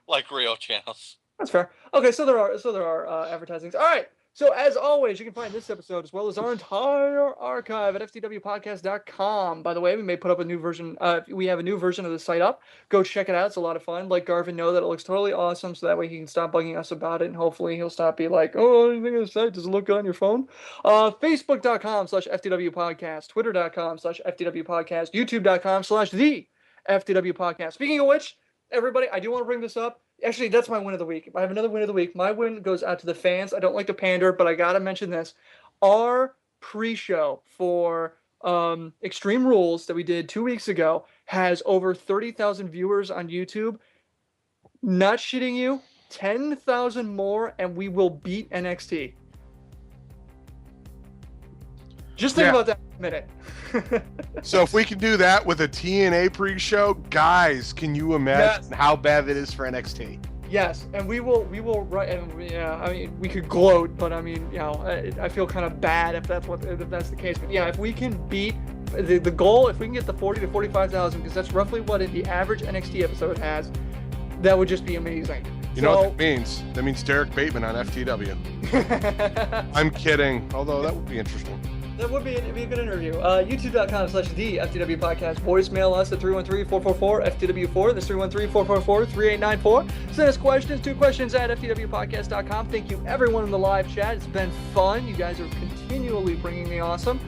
like real channels. That's fair. Okay, so there are advertisings. All right. So as always, you can find this episode as well as our entire archive at ftwpodcast.com. By the way, we may put up a new version. We have a new version of the site up. Go check it out. It's a lot of fun. Let Garvin know that it looks totally awesome, so that way he can stop bugging us about it, and hopefully he'll stop being like, "Oh, anything on the site does it look good on your phone?" Facebook.com/ftwpodcast, Twitter.com/ftwpodcast, YouTube.com/the ftwpodcast. Speaking of which, everybody, I do want to bring this up. Actually, that's my win of the week. I have another win of the week. My win goes out to the fans. I don't like to pander, but I got to mention this. Our pre-show for Extreme Rules that we did 2 weeks ago has over 30,000 viewers on YouTube. Not shitting you. 10,000 more, and we will beat NXT. Just think about that for a minute. So if we can do that with a TNA pre-show, guys, can you imagine how bad it is for NXT? Yes, and we will write. And yeah, I mean, we could gloat, but I mean, I feel kind of bad if that's the case. But yeah, if we can beat the goal, if we can get the 40 to 45,000, because that's roughly what the average NXT episode has, that would just be amazing. You know what that means? That means Derek Bateman on FTW. I'm kidding. Although that would be interesting. That would be a good interview. YouTube.com/the FTW podcast. Voicemail us at 313-444-FTW4. That's 313-444-3894. Send us questions. 2 questions at FTWpodcast.com. Thank you, everyone in the live chat. It's been fun. You guys are continually bringing me awesome.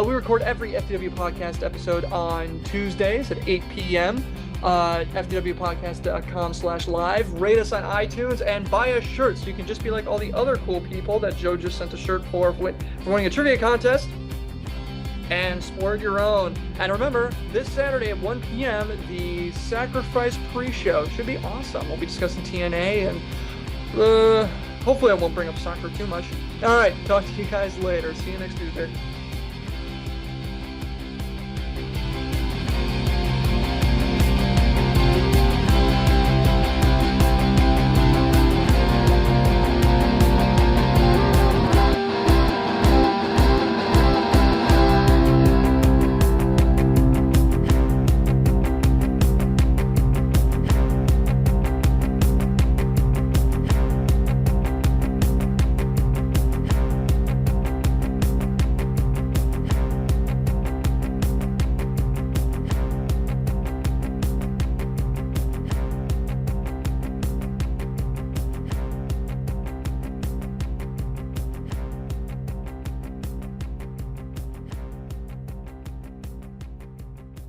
We record every FTW podcast episode on Tuesdays at 8 p.m. FTWpodcast.com/live. Rate us on iTunes and buy a shirt so you can just be like all the other cool people that Joe just sent a shirt for winning a trivia contest. And splurge your own. And remember, this Saturday at 1 p.m., the Sacrifice pre-show should be awesome. We'll be discussing TNA and hopefully I won't bring up soccer too much. All right, talk to you guys later. See you next Tuesday.